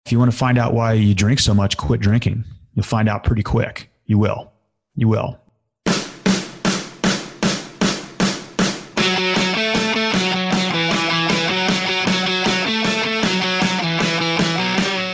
If you want to find out why you drink so much, quit drinking. You'll find out pretty quick. You will. You will.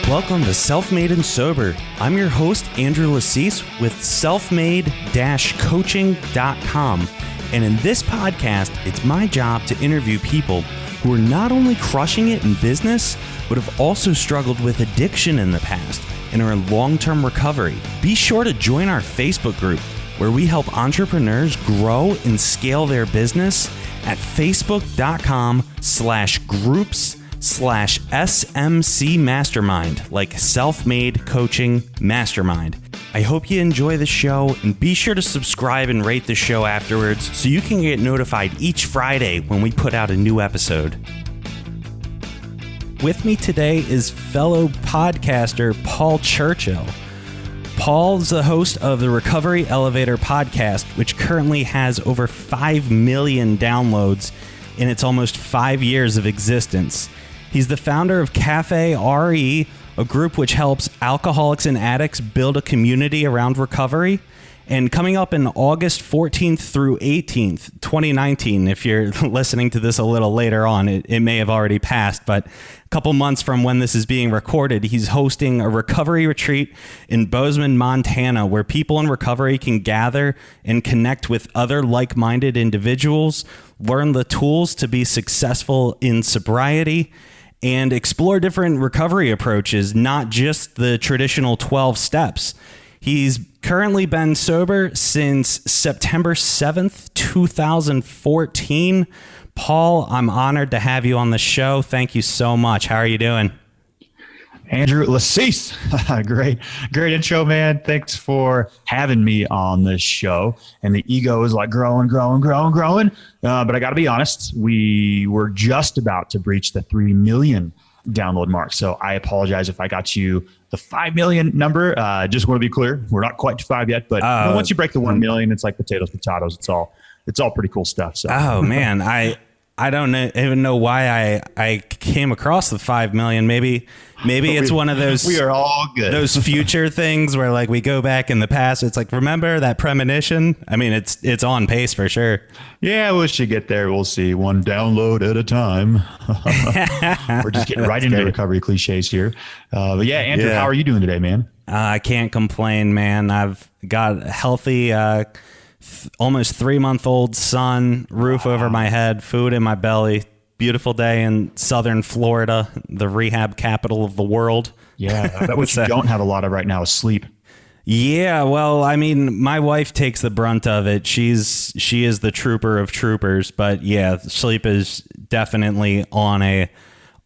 Welcome to Self-Made and Sober. I'm your host, Andrew Lassise with selfmade-coaching.com. And in this podcast, it's my job to interview people who are not only crushing it in business, but have also struggled with addiction in the past and are in long-term recovery. Be sure to join our Facebook group where we help entrepreneurs grow and scale their business at facebook.com/groups/SMC Mastermind, like Self-Made Coaching Mastermind. I hope you enjoy the show, and be sure to subscribe and rate the show afterwards so you can get notified each Friday when we put out a new episode. With me today is fellow podcaster Paul Churchill. Paul's the host of the Recovery Elevator podcast, which currently has over 5 million downloads in its almost 5 years of existence. He's the founder of Cafe RE, a group which helps alcoholics and addicts build a community around recovery. And coming up in August 14th through 18th, 2019, if you're listening to this a little later on, it may have already passed, but a couple months from when this is being recorded, he's hosting a recovery retreat in Bozeman, Montana, where people in recovery can gather and connect with other like-minded individuals, learn the tools to be successful in sobriety, and explore different recovery approaches, not just the traditional 12 steps. He's currently been sober since September 7th, 2014. Paul, I'm honored to have you on the show. Thank you so much. How are you doing? Andrew Lassise. Great intro, man. Thanks for having me on this show. And the ego is like growing. But I got to be honest, we were just about to breach the 3 million download mark. So I apologize if I got you the 5 million number. Just want to be clear, we're not quite to 5 yet, but once you break the 1 million, it's like potatoes. It's all pretty cool stuff. So. Oh man, I don't even know why I came across the 5 million. Maybe it's one of those. We are all good. Those future things where like we go back in the past. It's like, remember that premonition? I mean, it's on pace for sure. Yeah, we should get there. We'll see. One download at a time. We're just getting right into recovery cliches here. But yeah, Andrew, how are you doing today, man? I can't complain, man. I've got a healthy, almost 3-month-old son, roof over my head, food in my belly. Beautiful day in southern Florida, the rehab capital of the world. Yeah, that what you don't have a lot of right now is sleep. Yeah, well, I mean, my wife takes the brunt of it. She is the trooper of troopers, but yeah, sleep is definitely on a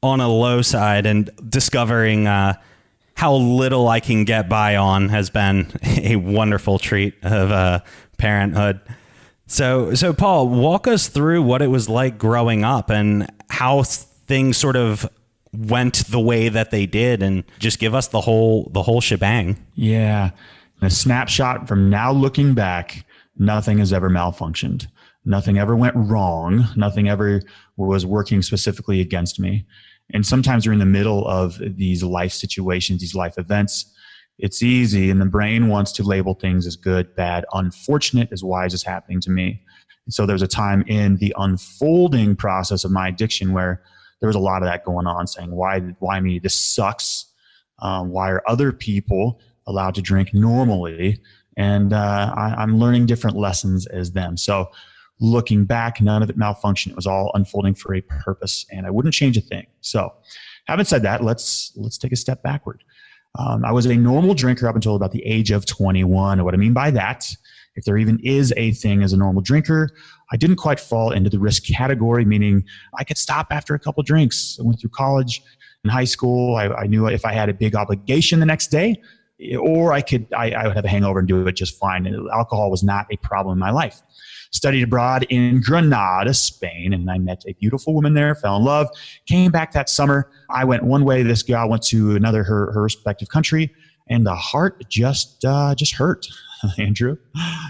low side, and discovering how little I can get by on has been a wonderful treat of parenthood. So Paul, walk us through what it was like growing up and how things sort of went the way that they did, and just give us the whole shebang. Yeah. A snapshot from now looking back, nothing has ever malfunctioned. Nothing ever went wrong. Nothing ever was working specifically against me. And sometimes you're in the middle of these life situations, these life events. It's easy, and the brain wants to label things as good, bad, unfortunate, as why is this happening to me? And so there's a time in the unfolding process of my addiction where there was a lot of that going on, saying, why me? This sucks. Why are other people allowed to drink normally? And I'm learning different lessons as them. So looking back, none of it malfunctioned. It was all unfolding for a purpose, and I wouldn't change a thing. So having said that, let's take a step backward. I was a normal drinker up until about the age of 21. What I mean by that, if there even is a thing as a normal drinker, I didn't quite fall into the risk category, meaning I could stop after a couple drinks. I went through college and high school. I knew if I had a big obligation the next day, or I would have a hangover and do it just fine. And alcohol was not a problem in my life. Studied abroad in Granada, Spain, and I met a beautiful woman there, fell in love, came back that summer. I went one way, this gal went to another, her respective country, and the heart just hurt, Andrew.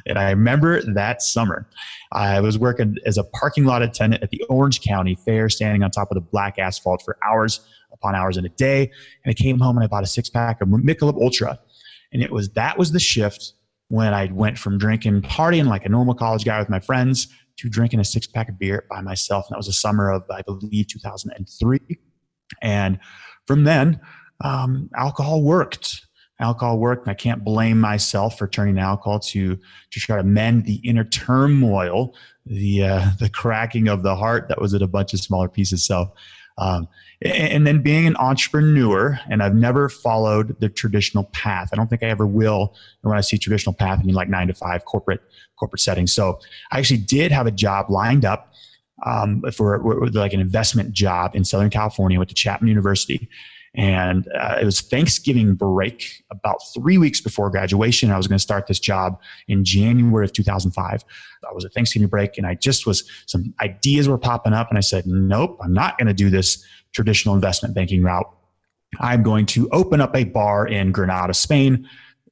And I remember that summer, I was working as a parking lot attendant at the Orange County Fair, standing on top of the black asphalt for hours, upon hours in a day. And I came home and I bought a 6-pack of Michelob Ultra. And that was the shift when I went from drinking, partying like a normal college guy with my friends to drinking a 6-pack of beer by myself. And that was the summer of, I believe, 2003. And from then, alcohol worked. Alcohol worked. And I can't blame myself for turning to alcohol to try to mend the inner turmoil, the cracking of the heart that was in a bunch of smaller pieces. So, and then being an entrepreneur, and I've never followed the traditional path. I don't think I ever will. And when I see traditional path, I mean like 9-to-5 corporate settings. So I actually did have a job lined up for like an investment job in Southern California with the Chapman University. And it was Thanksgiving break about 3 weeks before graduation. I was going to start this job in January of 2005. I was at Thanksgiving break, and some ideas were popping up, and I said, nope, I'm not going to do this traditional investment banking route. I'm going to open up a bar in Granada, Spain.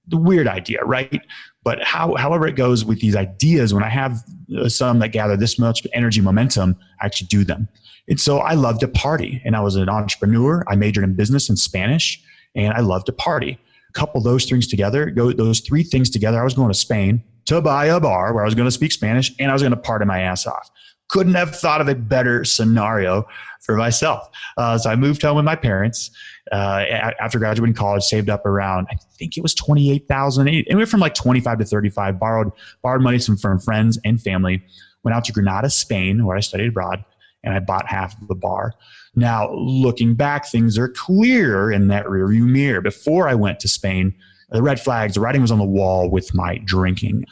The weird idea, right? But however it goes with these ideas, when I have some that gather this much energy momentum, I actually do them. And so I love to party, and I was an entrepreneur. I majored in business and Spanish, and I love to party. Couple those three things together. I was going to Spain to buy a bar where I was going to speak Spanish, and I was going to party my ass off. Couldn't have thought of a better scenario for myself. So I moved home with my parents after graduating college, saved up around, I think it was $28,000. It went from like 25 to 35, borrowed money from friends and family, went out to Granada, Spain, where I studied abroad, and I bought half of the bar. Now, looking back, things are clear in that rearview mirror. Before I went to Spain, the red flags, the writing was on the wall with my drinking.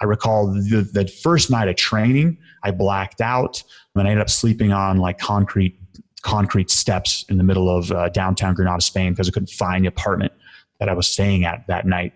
I recall the first night of training, I blacked out, and I ended up sleeping on like concrete steps in the middle of downtown Granada, Spain, because I couldn't find the apartment that I was staying at that night.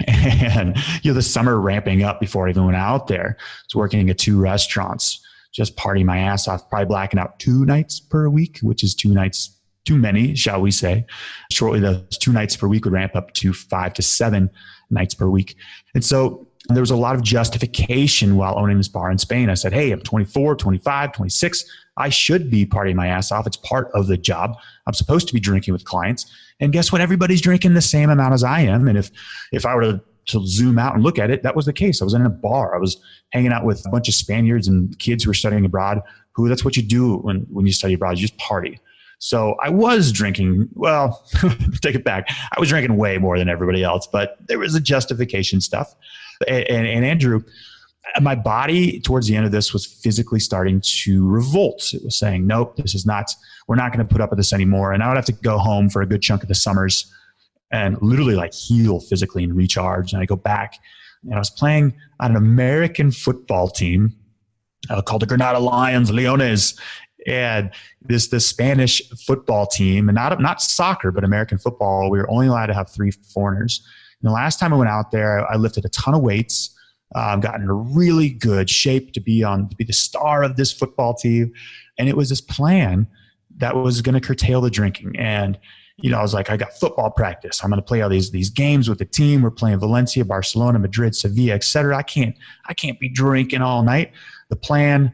And the summer ramping up before I even went out there. I was working at 2 restaurants, just partying my ass off, probably blacking out 2 nights per week, which is 2 nights too many, shall we say. Shortly, those 2 nights per week would ramp up to 5 to 7 nights per week. And so there was a lot of justification while owning this bar in Spain. I said, hey, I'm 24, 25, 26. I should be partying my ass off. It's part of the job. I'm supposed to be drinking with clients. And guess what? Everybody's drinking the same amount as I am. And if I were to zoom out and look at it, that was the case. I was in a bar. I was hanging out with a bunch of Spaniards and kids who were studying abroad, that's what you do when you study abroad. You just party. So I was drinking, well, take it back. I was drinking way more than everybody else, but there was a justification stuff. And Andrew, my body towards the end of this was physically starting to revolt. It was saying, nope, we're not going to put up with this anymore. And I would have to go home for a good chunk of the summers and literally like heal physically and recharge. And I go back, and I was playing on an American football team called the Granada Leones. And this Spanish football team, and not soccer, but American football, we were only allowed to have 3 foreigners. And the last time I went out there, I lifted a ton of weights, got in a really good shape to be the star of this football team. And it was this plan that was going to curtail the drinking. And, I was like, I got football practice. I'm going to play all these games with the team. We're playing Valencia, Barcelona, Madrid, Sevilla, et cetera. I can't be drinking all night. The plan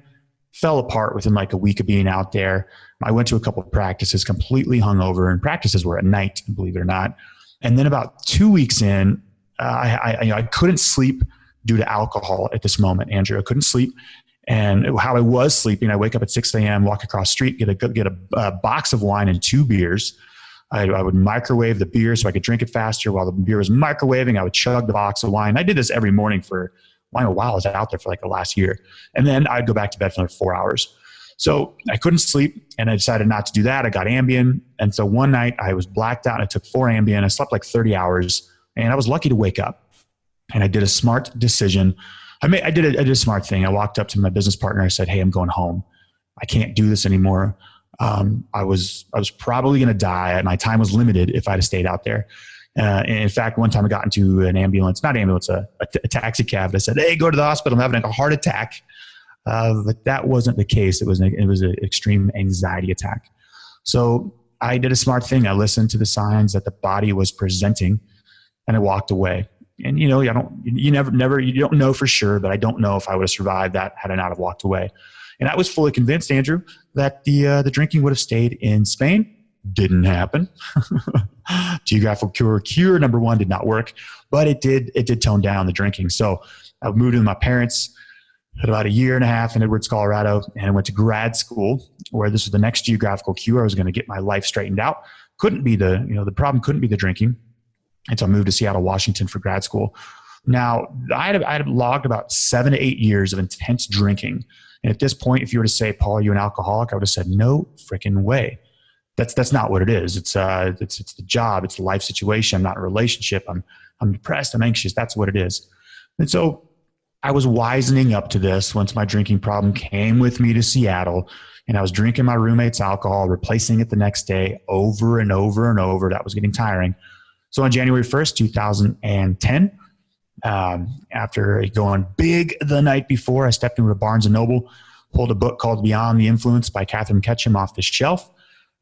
fell apart within like a week of being out there. I went to a couple of practices completely hungover, and practices were at night, believe it or not. And then about 2 weeks in, I couldn't sleep due to alcohol at this moment, Andrew. I couldn't sleep. And how I was sleeping, I wake up at 6 a.m., walk across the street, get a box of wine and 2 beers. I would microwave the beer so I could drink it faster. While the beer was microwaving, I would chug the box of wine. I did this every morning for a while. I was out there for like the last year. And then I'd go back to bed for another 4 hours. So I couldn't sleep, and I decided not to do that. I got Ambien. And so one night I was blacked out, and I took 4 Ambien. I slept like 30 hours, and I was lucky to wake up. And I did a smart decision. I did a smart thing. I walked up to my business partner. I said, hey, I'm going home. I can't do this anymore. I was probably going to die. My time was limited if I'd have stayed out there. And in fact, one time I got into a taxi cab. And I said, hey, go to the hospital. I'm having a heart attack. But that wasn't the case. It was an extreme anxiety attack. So I did a smart thing. I listened to the signs that the body was presenting, and I walked away. And you don't know for sure, but I don't know if I would have survived that had I not have walked away. And I was fully convinced, Andrew, that the drinking would have stayed in Spain, Didn't happen. Geographical cure number one did not work, but it did tone down the drinking. So I moved in with my parents, had about a year and a half in Edwards, Colorado, and I went to grad school where this was the next geographical cure. I was going to get my life straightened out. The problem couldn't be the drinking. And so I moved to Seattle, Washington for grad school. Now, I had logged about 7 to 8 years of intense drinking. And at this point, if you were to say, Paul, are you an alcoholic? I would have said, no freaking way. That's not what it is. It's the job. It's the life situation. I'm not in a relationship. I'm depressed. I'm anxious. That's what it is. And so I was wisening up to this once my drinking problem came with me to Seattle, and I was drinking my roommate's alcohol, replacing it the next day over and over and over. That was getting tiring. So on January 1st, 2010, after going big the night before, I stepped into a Barnes & Noble, pulled a book called Beyond the Influence by Catherine Ketchum off the shelf,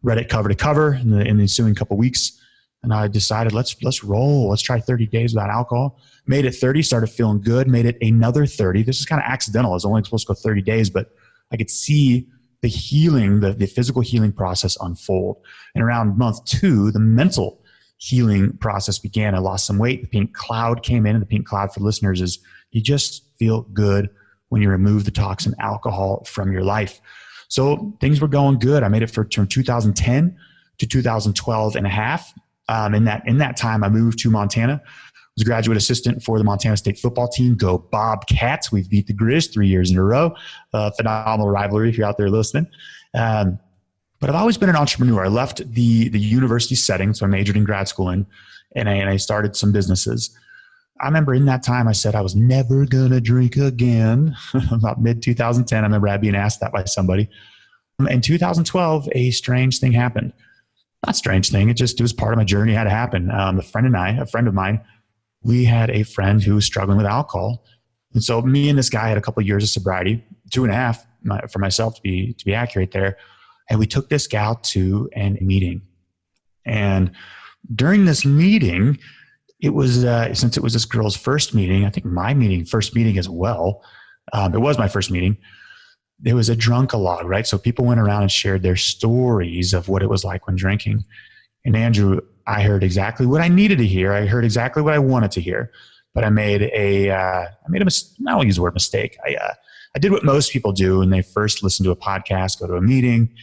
read it cover to cover in the ensuing couple weeks. And I decided, let's roll. Let's try 30 days without alcohol. Made it 30, started feeling good, made it another 30. This is kind of accidental. I was only supposed to go 30 days, but I could see the healing, the physical healing process unfold. And around month 2, the mental healing process began. I lost some weight. The pink cloud came in. And the pink cloud, for listeners, is you just feel good when you remove the toxin alcohol from your life. So things were going good. I made it from 2010 to 2012 and a half. In that time, I moved to Montana. I was a graduate assistant for the Montana State football team. Go Bobcats. We've beat the Grizz 3 years in a row. Phenomenal rivalry if you're out there listening. But I've always been an entrepreneur. I left the university setting, so I majored in grad school and I started some businesses. I remember in that time I said I was never going to drink again. About mid-2010, I remember I being asked that by somebody. In 2012, a strange thing happened. Not strange thing. It was part of my journey. It had to happen. A friend of mine, we had a friend who was struggling with alcohol. And so me and this guy had a couple of years of sobriety, 2.5 for myself to be accurate there. And we took this gal to a meeting. And during this meeting, it was, since it was this girl's first meeting, I think first meeting as well. It was my first meeting. There was a drunk-a-log, right? So people went around and shared their stories of what it was like when drinking. And Andrew, I heard exactly what I needed to hear. I heard exactly what I wanted to hear. But I made I won't use the word mistake. I did what most people do when they first listen to a podcast, go to a meeting,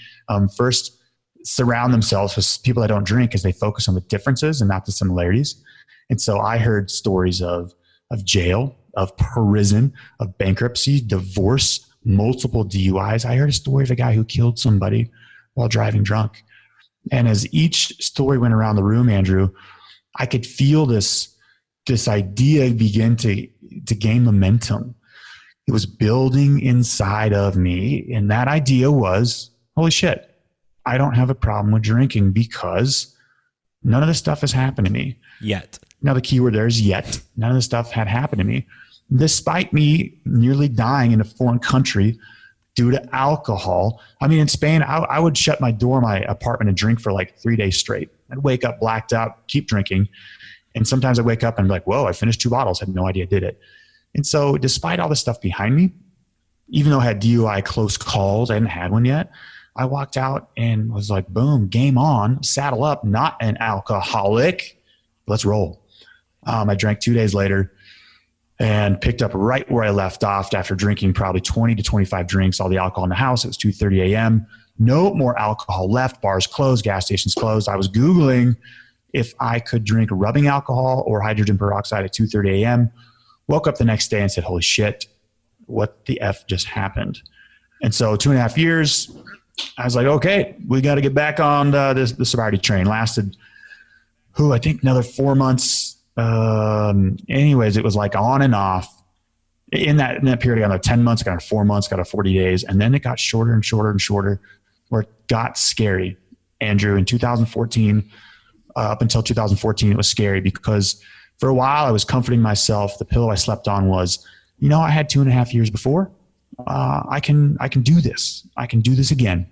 first surround themselves with people that don't drink because they focus on the differences and not the similarities. And so I heard stories of jail, of prison, of bankruptcy, divorce, multiple DUIs. I heard a story of a guy who killed somebody while driving drunk. And as each story went around the room, Andrew, I could feel this idea begin to gain momentum. It was building inside of me. And that idea was, holy shit, I don't have a problem with drinking because none of this stuff has happened to me. Yet. Now the key word there is yet. None of this stuff had happened to me. Despite me nearly dying in a foreign country due to alcohol. I mean, in Spain, I would shut my door in my apartment and drink for like 3 days straight. I'd wake up blacked out, keep drinking. And sometimes I'd wake up and be like, whoa, I finished 2 bottles. Had no idea I did it. And so despite all the stuff behind me, even though I had DUI close calls, I hadn't had one yet, I walked out and was like, boom, game on, saddle up, not an alcoholic. Let's roll. I drank 2 days later and picked up right where I left off after drinking probably 20 to 25 drinks, all the alcohol in the house. It was 2:30 a.m. No more alcohol left. Bars closed, gas stations closed. I was Googling if I could drink rubbing alcohol or hydrogen peroxide at 2:30 a.m. Woke up the next day and said, holy shit, what the F just happened? And so 2.5 years, I was like, okay, we got to get back on the sobriety train. Lasted, I think another 4 months. Anyways, it was like on and off. In that period, I got 10 months, got 4 months, got 40 days. And then it got shorter and shorter and shorter where it got scary. Andrew, in 2014, up until 2014, it was scary because for a while I was comforting myself. The pillow I slept on was, I had 2.5 years before. I can do this. I can do this again.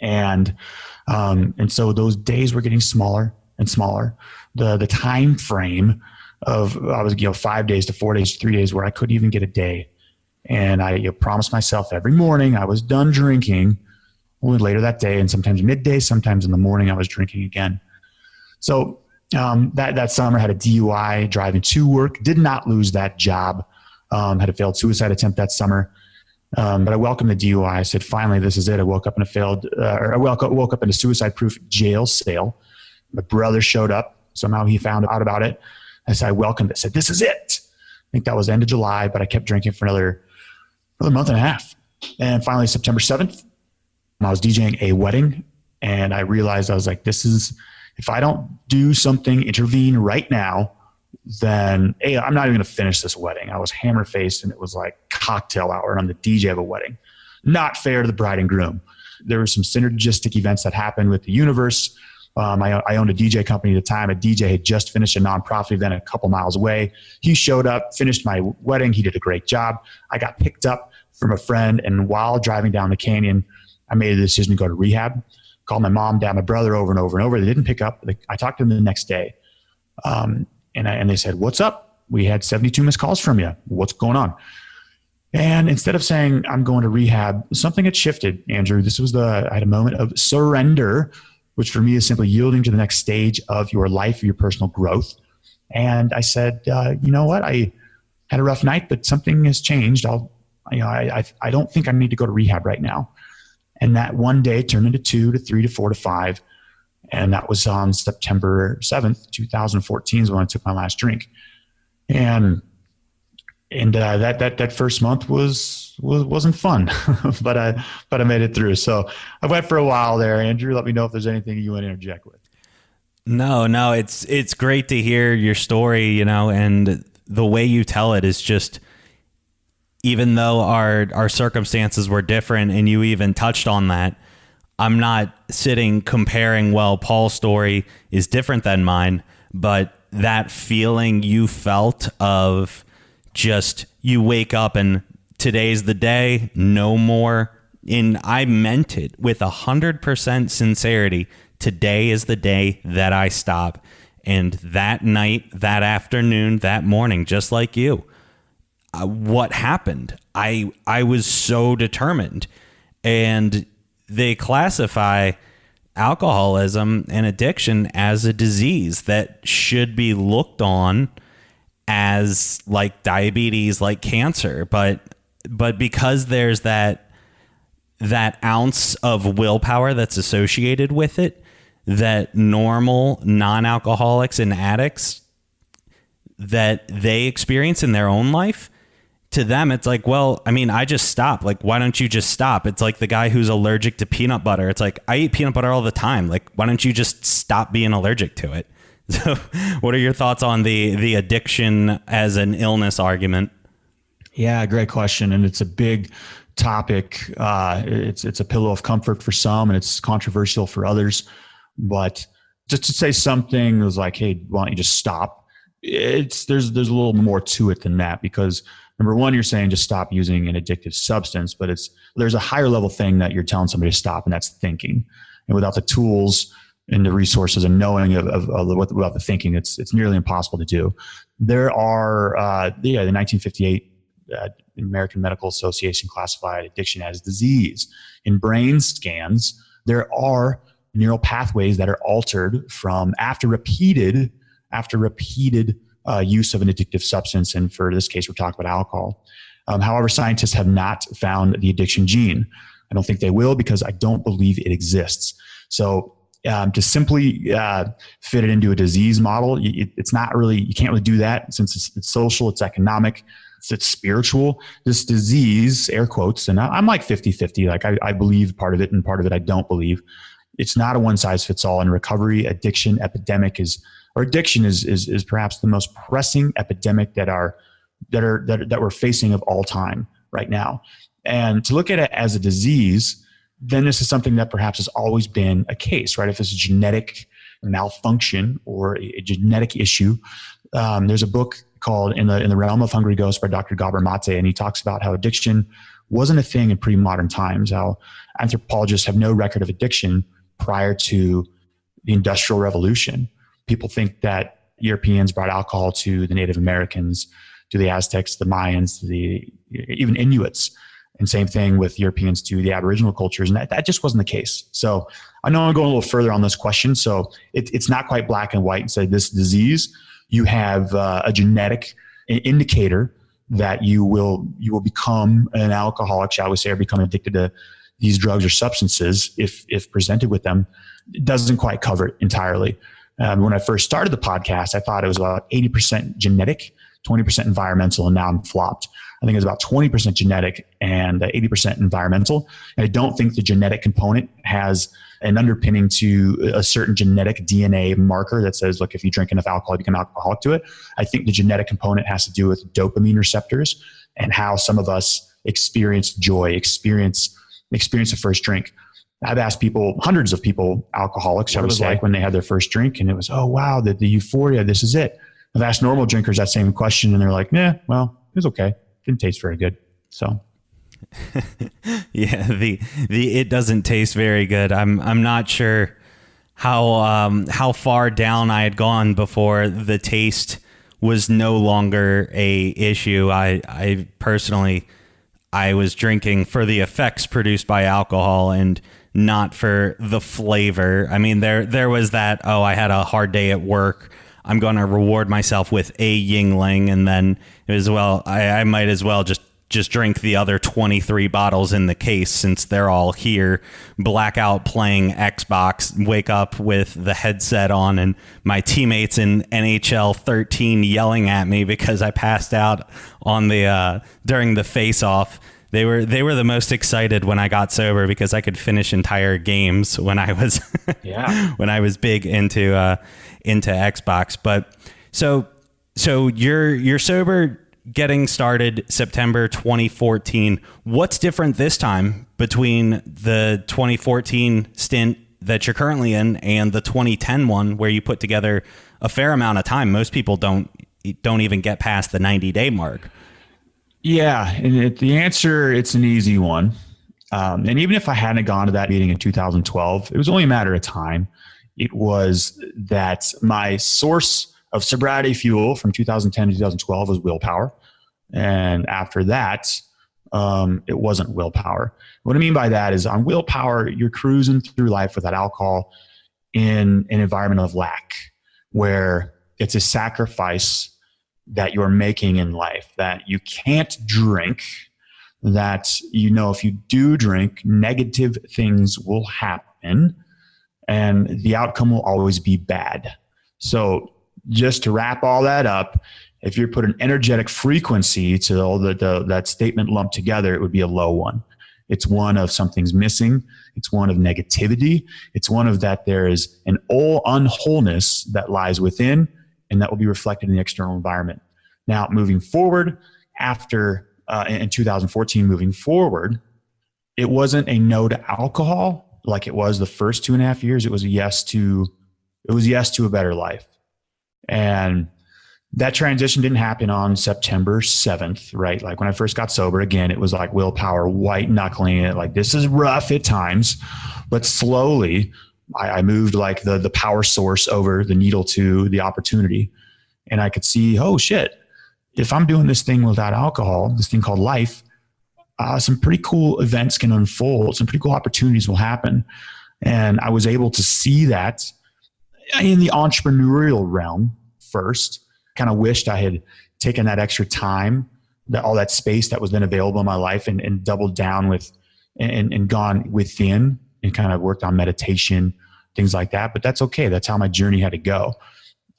And so those days were getting smaller and smaller. The time frame of, I was 5 days to 4 days to 3 days where I couldn't even get a day. And I promised myself every morning I was done drinking later that day, and sometimes midday, sometimes in the morning, I was drinking again. So that summer, had a DUI driving to work, did not lose that job, had a failed suicide attempt that summer. But I welcomed the DUI. I said, finally, this is it. I woke up in I woke up in a suicide-proof jail cell. My brother showed up. Somehow he found out about it. I welcomed it. I said, this is it. I think that was the end of July, but I kept drinking for another month and a half. And finally, September 7th, I was DJing a wedding, and I realized, I was like, if I don't do something, intervene right now, then I'm not even going to finish this wedding. I was hammer-faced, and it was like cocktail hour, and I'm the DJ of a wedding. Not fair to the bride and groom. There were some synergistic events that happened with the universe. I owned a DJ company at the time. A DJ had just finished a nonprofit event a couple miles away. He showed up, finished my wedding. He did a great job. I got picked up from a friend, and while driving down the canyon, I made a decision to go to rehab. Called my mom, dad, my brother over and over and over. They didn't pick up. I talked to them the next day. And they said, what's up? We had 72 missed calls from you. What's going on? And instead of saying, I'm going to rehab, something had shifted, Andrew. I had a moment of surrender, which for me is simply yielding to the next stage of your life, your personal growth. And I said, you know what? I had a rough night, but something has changed. I don't think I need to go to rehab right now. And that one day turned into 2 to 3 to 4 to 5. And that was on September 7th, 2014 is when I took my last drink. And that first month wasn't fun, but I made it through. So I went for a while there. Andrew, let me know if there's anything you want to interject with. No, it's great to hear your story, and the way you tell it is just, even though our circumstances were different, and you even touched on that, I'm not sitting comparing, Paul's story is different than mine, but that feeling you felt of just, you wake up and today's the day, no more. And I meant it with 100% sincerity. Today is the day that I stop. And that night, that afternoon, that morning, just like you, what happened? I was so determined. And they classify alcoholism and addiction as a disease that should be looked on as like diabetes, like cancer. But because there's that ounce of willpower that's associated with it, that normal non-alcoholics and addicts that they experience in their own life, to them, it's like, I just stopped. Like, why don't you just stop? It's like the guy who's allergic to peanut butter. It's like, I eat peanut butter all the time. Like, why don't you just stop being allergic to it? So what are your thoughts on the addiction as an illness argument? Yeah, great question. And it's a big topic. It's a pillow of comfort for some, and it's controversial for others. But just to say something was like, hey, why don't you just stop? There's a little more to it than that, because number one, you're saying just stop using an addictive substance, but there's a higher level thing that you're telling somebody to stop, and that's thinking. And without the tools and the resources and knowing about the thinking, it's nearly impossible to do. There are, the 1958 American Medical Association classified addiction as disease. In brain scans, there are neural pathways that are altered from after repeated use of an addictive substance. And for this case, we're talking about alcohol. However, scientists have not found the addiction gene. I don't think they will, because I don't believe it exists. So to simply fit it into a disease model, it's not really, you can't really do that, since it's social, it's economic, it's spiritual. This disease, air quotes, and I'm like 50-50. Like I believe part of it, and part of it I don't believe. It's not a one size fits all. In recovery, addiction is perhaps the most pressing epidemic that we're facing of all time right now. And to look at it as a disease, then this is something that perhaps has always been a case, right? If it's a genetic malfunction or a genetic issue, there's a book called In the Realm of Hungry Ghosts by Dr. Gabor Mate, and he talks about how addiction wasn't a thing in pre-modern times, how anthropologists have no record of addiction prior to the Industrial Revolution. People think that Europeans brought alcohol to the Native Americans, to the Aztecs, the Mayans, even Inuits. And same thing with Europeans to the Aboriginal cultures. And that just wasn't the case. So I know I'm going a little further on this question. So it's not quite black and white and say this disease. You have a genetic indicator that you will become an alcoholic, shall we say, or become addicted to these drugs or substances if presented with them. It doesn't quite cover it entirely. When I first started the podcast, I thought it was about 80% genetic, 20% environmental, and now I'm flopped. I think it's about 20% genetic and 80% environmental. And I don't think the genetic component has an underpinning to a certain genetic DNA marker that says, look, if you drink enough alcohol, you become alcoholic to it. I think the genetic component has to do with dopamine receptors and how some of us experience joy, experience the first drink. I've asked people, hundreds of people, alcoholics, what it was like when they had their first drink, and it was, oh, wow, the euphoria, this is it. I've asked normal drinkers that same question, and they're like, well, it was okay. Didn't taste very good. So, yeah, the it doesn't taste very good. I'm not sure how far down I had gone before the taste was no longer a issue. I personally, I was drinking for the effects produced by alcohol and not for the flavor. I mean, there was that, oh, I had a hard day at work, I'm going to reward myself with a Yingling, and then it was, well, I might as well just drink the other 23 bottles in the case since they're all here. Blackout playing Xbox, wake up with the headset on, and my teammates in NHL 13 yelling at me because I passed out on the during the face-off. They were the most excited when I got sober because I could finish entire games when I was when I was big into Xbox. But so you're sober, getting started September 2014. What's different this time between the 2014 stint that you're currently in and the 2010 one where you put together a fair amount of time? Most people don't even get past the 90-day mark. Yeah, and the answer, it's an easy one. And even if I hadn't gone to that meeting in 2012, it was only a matter of time. It was that my source of sobriety fuel from 2010 to 2012 was willpower. And after that, it wasn't willpower. What I mean by that is on willpower, you're cruising through life without alcohol in an environment of lack, where it's a sacrifice that you're making in life, that you can't drink, that, if you do drink, negative things will happen and the outcome will always be bad. So just to wrap all that up, if you put an energetic frequency to all that statement lumped together, it would be a low one. It's one of something's missing. It's one of negativity. It's one of that there is an unwholeness that lies within, and that will be reflected in the external environment. Now, moving forward, after in 2014, moving forward, it wasn't a no to alcohol like it was the first 2.5 years. It was a yes to a better life. And that transition didn't happen on September 7th, right? Like when I first got sober, again, it was like willpower, white knuckling it. Like, this is rough at times, but slowly I moved like the power source over the needle to the opportunity. And I could see, oh shit, if I'm doing this thing without alcohol, this thing called life, some pretty cool events can unfold. Some pretty cool opportunities will happen. And I was able to see that in the entrepreneurial realm first. Kind of wished I had taken that extra time, all that space that was then available in my life, and doubled down with and gone within and kind of worked on meditation, things like that. But that's okay. That's how my journey had to go.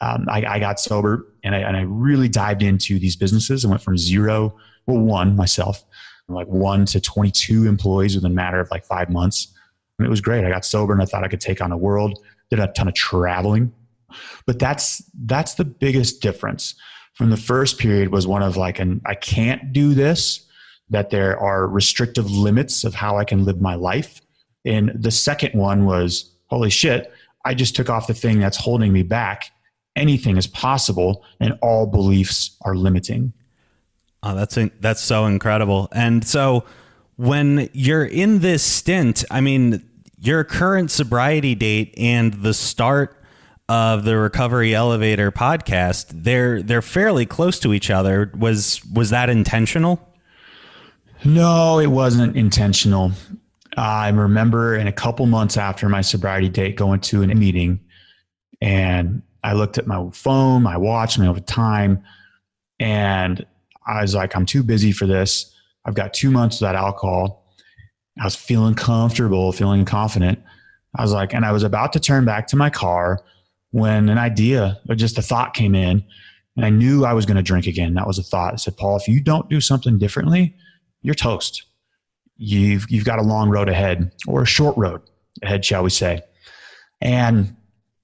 I got sober and I really dived into these businesses. I went from one myself, like 1 to 22 employees within a matter of like 5 months. And it was great. I got sober and I thought I could take on the world, did a ton of traveling. But that's the biggest difference from the first period, was one of like, I can't do this, that there are restrictive limits of how I can live my life. And the second one was, holy shit, I just took off the thing that's holding me back. Anything is possible, and all beliefs are limiting. Oh, that's so incredible. And so when you're in this stint, I mean, your current sobriety date and the start of the Recovery Elevator podcast, they're fairly close to each other. Was that intentional? No, it wasn't intentional. I remember in a couple months after my sobriety date going to a meeting, and I looked at my phone, my watch, my time, and I was like, I'm too busy for this. I've got 2 months without alcohol. I was feeling comfortable, feeling confident. I was like, and I was about to turn back to my car when an idea or just a thought came in, and I knew I was going to drink again. That was a thought. I said, Paul, if you don't do something differently, you're toast. You've got a long road ahead, or a short road ahead, shall we say. And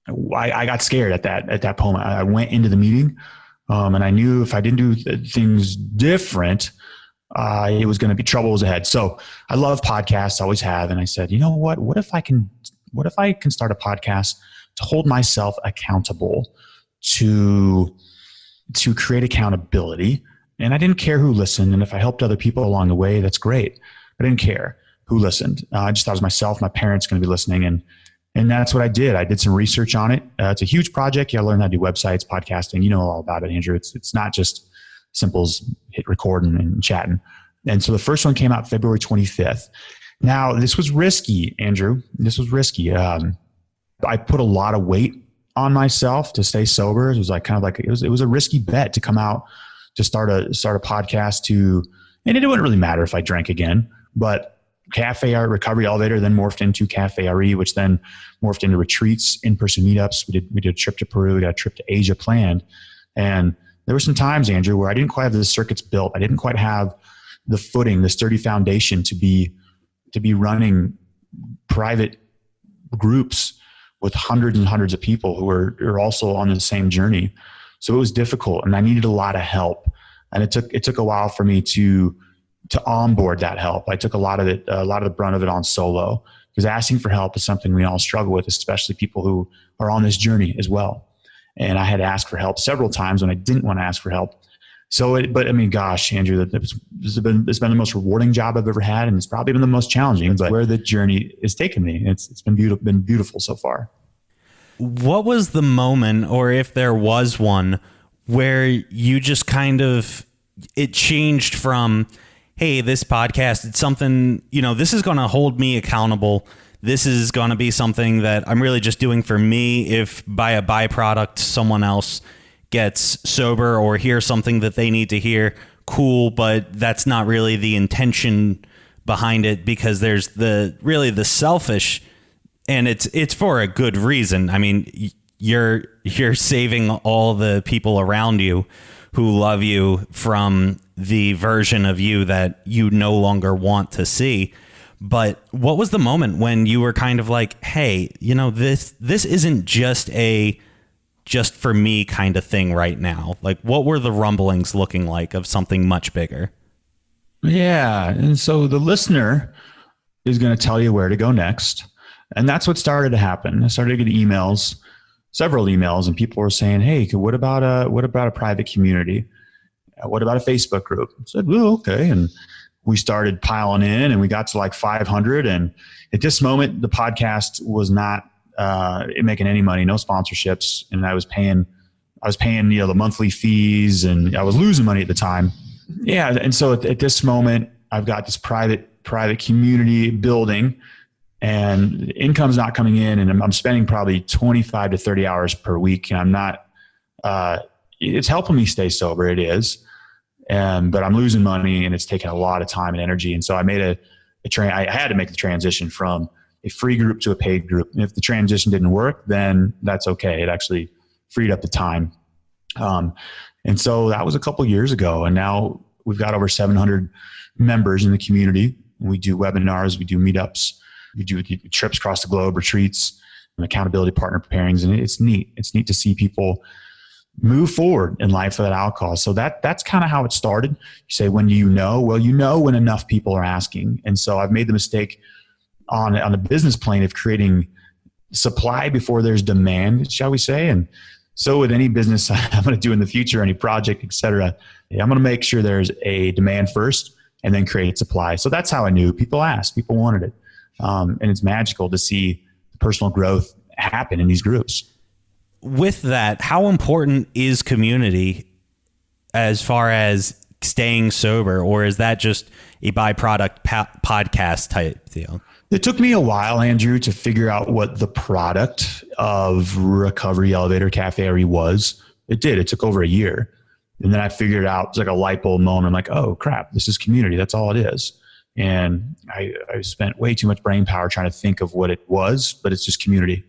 I got scared at that moment. I went into the meeting, and I knew if I didn't do things different, it was going to be trouble was ahead. So I love podcasts, always have. And I said, you know what? What if I can start a podcast to hold myself accountable, to create accountability? And I didn't care who listened. And if I helped other people along the way, that's great. I didn't care who listened. I just thought it was myself, my parents going to be listening. And that's what I did. I did some research on it. It's a huge project. You got to learn how to do websites, podcasting. You know all about it, Andrew. It's not just simple as hit record and chatting. And so the first one came out February 25th. Now, this was risky, Andrew. This was risky. I put a lot of weight on myself to stay sober. It was it was a risky bet to come out to start a podcast and it wouldn't really matter if I drank again, but Cafe Art Recovery Elevator then morphed into Cafe RE, which then morphed into retreats, in-person meetups. We did a trip to Peru. We got a trip to Asia planned. And there were some times, Andrew, where I didn't quite have the circuits built. I didn't quite have the footing, the sturdy foundation to be running private groups with hundreds and hundreds of people who are also on the same journey. So it was difficult, and I needed a lot of help. And it took a while for me to onboard that help. I took a lot of the brunt of it on solo, because asking for help is something we all struggle with, especially people who are on this journey as well. And I had to ask for help several times when I didn't want to ask for help. But I mean, gosh, Andrew, it's been the most rewarding job I've ever had, and it's probably been the most challenging. But where the journey has taken me, it's been beautiful so far. What was the moment, or if there was one, where you just it changed from, hey, this podcast, it's something, this is going to hold me accountable. This is going to be something that I'm really just doing for me. If by a byproduct, someone else gets sober or hears something that they need to hear, cool, but that's not really the intention behind it, because there's the selfish, and it's for a good reason. I mean, you're saving all the people around you who love you from the version of you that you no longer want to see. But what was the moment when you were kind of like, hey, this isn't just for me kind of thing right now? Like, what were the rumblings looking like of something much bigger? Yeah. And so the listener is going to tell you where to go next. And that's what started to happen. I started to get several emails, and people were saying, hey, what about a private community? What about a Facebook group? I said, well, okay. And we started piling in, and we got to like 500. And at this moment, the podcast was not making any money, no sponsorships. And I was paying, the monthly fees, and I was losing money at the time. Yeah. And so at this moment, I've got this private community building, and income's not coming in, and I'm spending probably 25 to 30 hours per week. And I'm not, it's helping me stay sober. It is. But I'm losing money, and it's taking a lot of time and energy. And so I made I had to make the transition from a free group to a paid group. And if the transition didn't work, then that's okay. It actually freed up the time. And so that was a couple years ago. And now we've got over 700 members in the community. We do webinars, we do meetups, we do trips across the globe, retreats, and accountability partner pairings. And it's neat. It's neat to see people move forward in life without alcohol. So that's kind of how it started. You say, when do you know? Well, when enough people are asking. And so I've made the mistake on a business plane of creating supply before there's demand, shall we say. And so with any business I'm going to do in the future, any project, et cetera, I'm going to make sure there's a demand first and then create supply. So that's how I knew people asked, people wanted it. And it's magical to see personal growth happen in these groups. With that, how important is community as far as staying sober, or is that just a byproduct podcast type deal? It took me a while, Andrew, to figure out what the product of Recovery Elevator Cafe was. It did. It took over a year. And then I figured it out. It's like a light bulb moment. I'm like, oh crap, this is community. That's all it is. And I spent way too much brain power trying to think of what it was, but it's just community.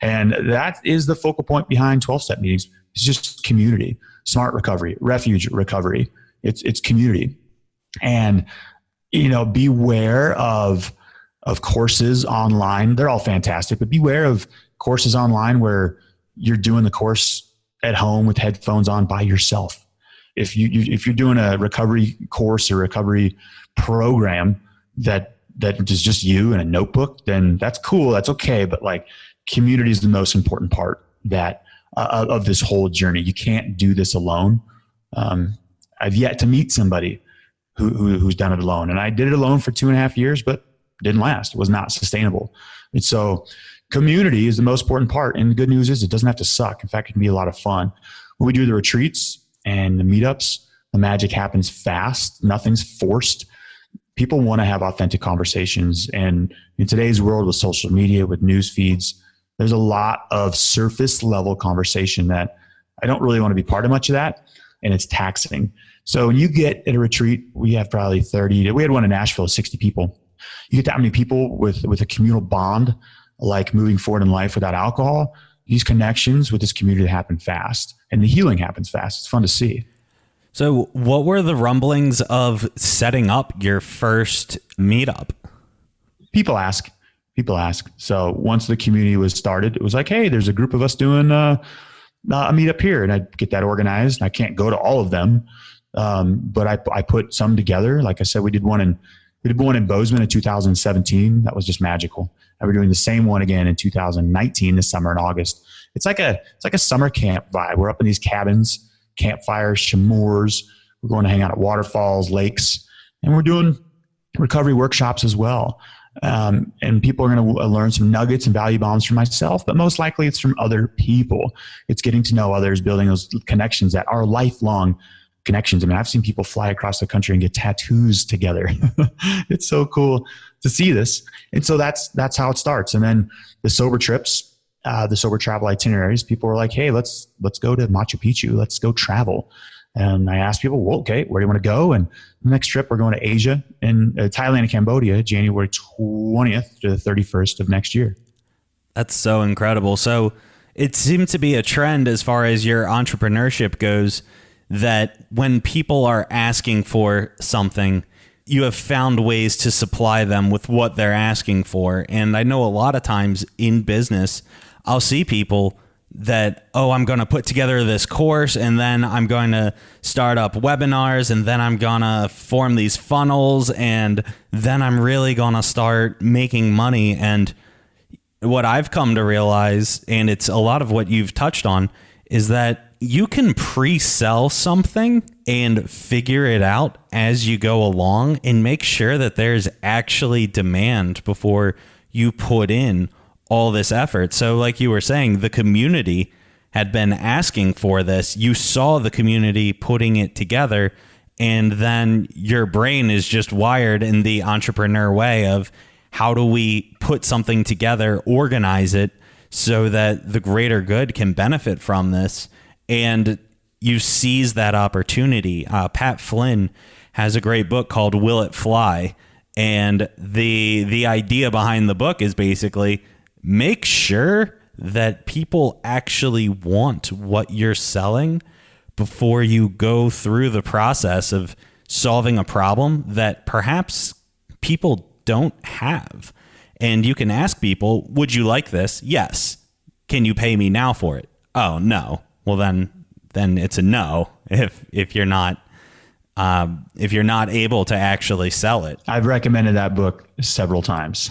And that is the focal point behind 12-step meetings. It's just community, smart recovery, refuge recovery. It's community. And, beware of courses online. They're all fantastic, but beware of courses online where you're doing the course at home with headphones on by yourself. If you're doing a recovery course or recovery program that is just you and a notebook, then that's cool. That's okay. But like, community is the most important part of this whole journey. You can't do this alone. I've yet to meet somebody who's done it alone, and I did it alone for 2.5 years, but didn't last. It was not sustainable. And so community is the most important part. And the good news is it doesn't have to suck. In fact, it can be a lot of fun. When we do the retreats and the meetups, the magic happens fast. Nothing's forced. People want to have authentic conversations. And in today's world with social media, with news feeds, there's a lot of surface level conversation that I don't really want to be part of much of that. And it's taxing. So when you get at a retreat, we have probably 30, we had one in Nashville, 60 people. You get that many people with a communal bond, like moving forward in life without alcohol. These connections with this community happen fast, and the healing happens fast. It's fun to see. So what were the rumblings of setting up your first meetup? People ask. So once the community was started, it was like, hey, there's a group of us doing a meetup here, and I get that organized. I can't go to all of them, but I put some together. Like I said, we did one in Bozeman in 2017. That was just magical. And we're doing the same one again in 2019 this summer in August. It's like a summer camp vibe. We're up in these cabins, campfires, s'mores. We're going to hang out at waterfalls, lakes, and we're doing recovery workshops as well. And people are going to learn some nuggets and value bombs from myself, but most likely it's from other people. It's getting to know others, building those connections that are lifelong connections. I mean, I've seen people fly across the country and get tattoos together. It's so cool to see this. And so that's how it starts. And then the sober trips, the sober travel itineraries, people were like, hey, let's go to Machu Picchu. Let's go travel. And I asked people, well, okay, where do you want to go? And the next trip, we're going to Asia and Thailand and Cambodia, January 20th to the 31st of next year. That's so incredible. So it seemed to be a trend as far as your entrepreneurship goes, that when people are asking for something, you have found ways to supply them with what they're asking for. And I know a lot of times in business, I'll see people that, oh, I'm going to put together this course, and then I'm going to start up webinars, and then I'm going to form these funnels, and then I'm really going to start making money. And what I've come to realize, and it's a lot of what you've touched on, is that you can pre-sell something and figure it out as you go along and make sure that there's actually demand before you put in all this effort. So like you were saying, the community had been asking for this. You saw the community putting it together, and then your brain is just wired in the entrepreneur way of how do we put something together, organize it so that the greater good can benefit from this. And you seize that opportunity. Pat Flynn has a great book called Will It Fly? And the idea behind the book is basically make sure that people actually want what you're selling before you go through the process of solving a problem that perhaps people don't have. And you can ask people, would you like this? Yes. Can you pay me now for it? Oh, no. Well, then it's a no if you're not able to actually sell it. I've recommended that book several times.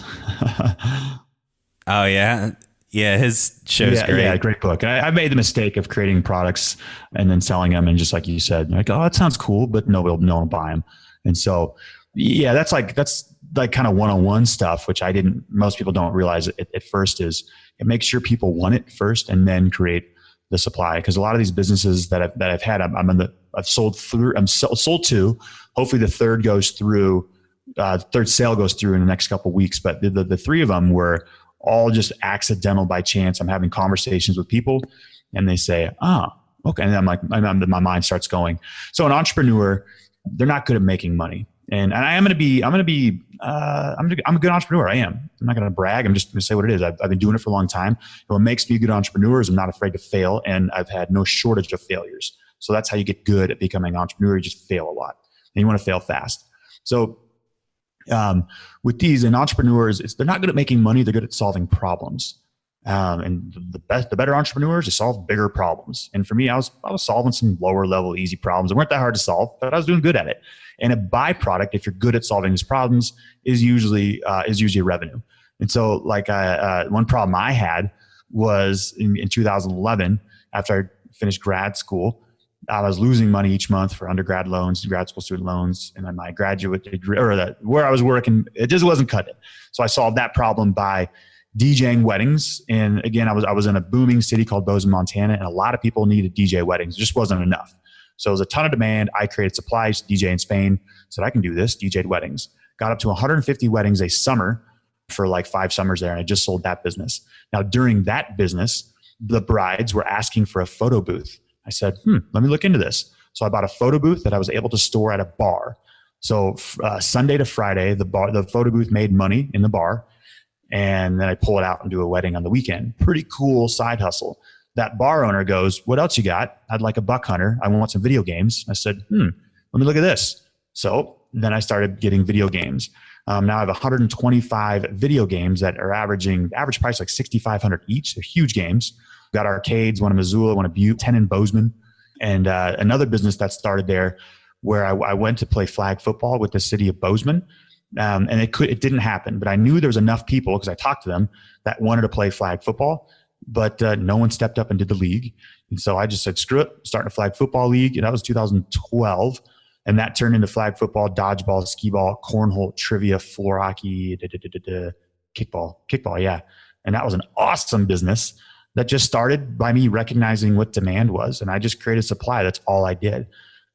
Oh, yeah. Yeah, his show's great. Yeah, great book. I made the mistake of creating products and then selling them. And just like you said, like, oh, that sounds cool, but no one will buy them. And so, yeah, that's like kind of one-on-one stuff, which most people don't realize at first is make sure people want it first and then create the supply. Because a lot of these businesses that I've had, I'm I've sold through. Sold two. Hopefully the third goes through. Third sale goes through in the next couple of weeks. But the three of them were all just accidental by chance. I'm having conversations with people, and they say, okay. And I'm like, my mind starts going. So an entrepreneur, they're not good at making money. And I'm a good entrepreneur. I am. I'm not going to brag. I'm just going to say what it is. I've been doing it for a long time. What makes me a good entrepreneur is I'm not afraid to fail, and I've had no shortage of failures. So that's how you get good at becoming an entrepreneur. You just fail a lot, and you want to fail fast. So with these and entrepreneurs, they're not good at making money. They're good at solving problems. And the better entrepreneurs, they solve bigger problems. And for me, I was solving some lower level, easy problems. They weren't that hard to solve, but I was doing good at it. And a byproduct, if you're good at solving these problems, is usually revenue. And so, like one problem I had was in 2011, after I finished grad school, I was losing money each month for undergrad loans, grad school student loans, and then my graduate degree, where I was working, it just wasn't cutting it. So I solved that problem by DJing weddings. And again, I was in a booming city called Bozeman, Montana, and a lot of people needed DJ weddings. It just wasn't enough. So it was a ton of demand. I created supplies, DJ in Spain, said I can do this, DJ'd weddings. Got up to 150 weddings a summer for like 5 summers there, and I just sold that business. Now, during that business, the brides were asking for a photo booth. I said, let me look into this. So I bought a photo booth that I was able to store at a bar. So Sunday to Friday, the photo booth made money in the bar, and then I pull it out and do a wedding on the weekend. Pretty cool side hustle. That bar owner goes, what else you got? I'd like a buck hunter. I want some video games. I said, let me look at this. So then I started getting video games. Now I have 125 video games that are average price like $6,500 each. They're huge games. Got arcades, one in Missoula, one in Butte, 10 in Bozeman. And another business that started there where I went to play flag football with the city of Bozeman. And it didn't happen, but I knew there was enough people, because I talked to them, that wanted to play flag football, but no one stepped up and did the league. And so I just said, screw it, starting a flag football league. And that was 2012. And that turned into flag football, dodgeball, skee ball, cornhole, trivia, floor hockey, kickball. Yeah. And that was an awesome business that just started by me recognizing what demand was. And I just created supply. That's all I did.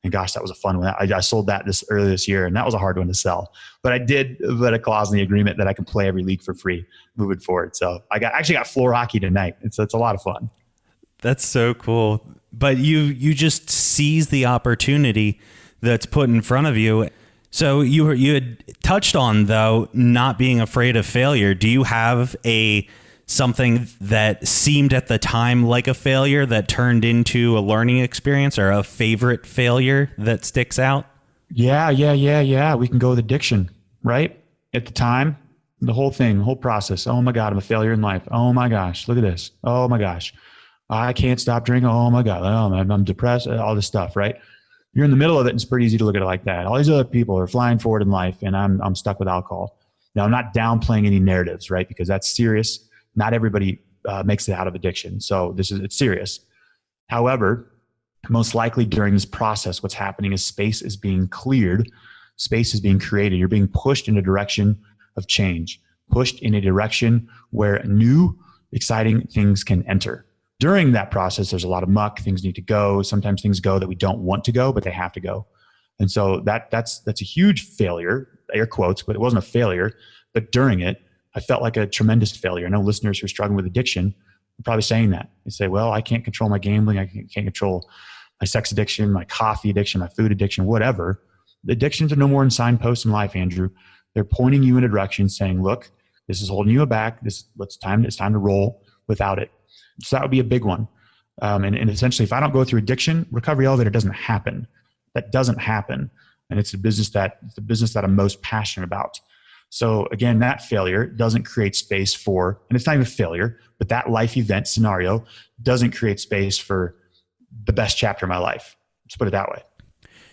And gosh, that was a fun one. I sold that earlier this year, and that was a hard one to sell. But I did put a clause in the agreement that I can play every league for free moving forward. So I actually got floor hockey tonight. It's a lot of fun. That's so cool. But you just seize the opportunity that's put in front of you. So you had touched on, though, not being afraid of failure. Do you have something that seemed at the time like a failure that turned into a learning experience, or a favorite failure that sticks out? Yeah. We can go with addiction, right? At the time, the whole process. Oh my God, I'm a failure in life. Oh my gosh, look at this. Oh my gosh, I can't stop drinking. Oh my God, I'm depressed, all this stuff, right? You're in the middle of it, and it's pretty easy to look at it like that. All these other people are flying forward in life, and I'm stuck with alcohol. Now, I'm not downplaying any narratives, right? Because that's serious. Not everybody makes it out of addiction. So it's serious. However, most likely during this process, what's happening is space is being cleared. Space is being created. You're being pushed in a direction of change, pushed in a direction where new, exciting things can enter. During that process, there's a lot of muck. Things need to go. Sometimes things go that we don't want to go, but they have to go. And so that's a huge failure, air quotes, but it wasn't a failure. But during it, I felt like a tremendous failure. I know listeners who are struggling with addiction are probably saying that. They say, well, I can't control my gambling. I can't control my sex addiction, my coffee addiction, my food addiction, whatever. The addictions are no more than signposts in life, Andrew. They're pointing you in a direction saying, look, this is holding you back. It's time to roll without it. So that would be a big one. And essentially, if I don't go through addiction, Recovery Elevator doesn't happen. That doesn't happen. And it's the business that I'm most passionate about. So again, that failure doesn't create space for, and it's not even a failure, but that life event scenario doesn't create space for the best chapter of my life. Let's put it that way.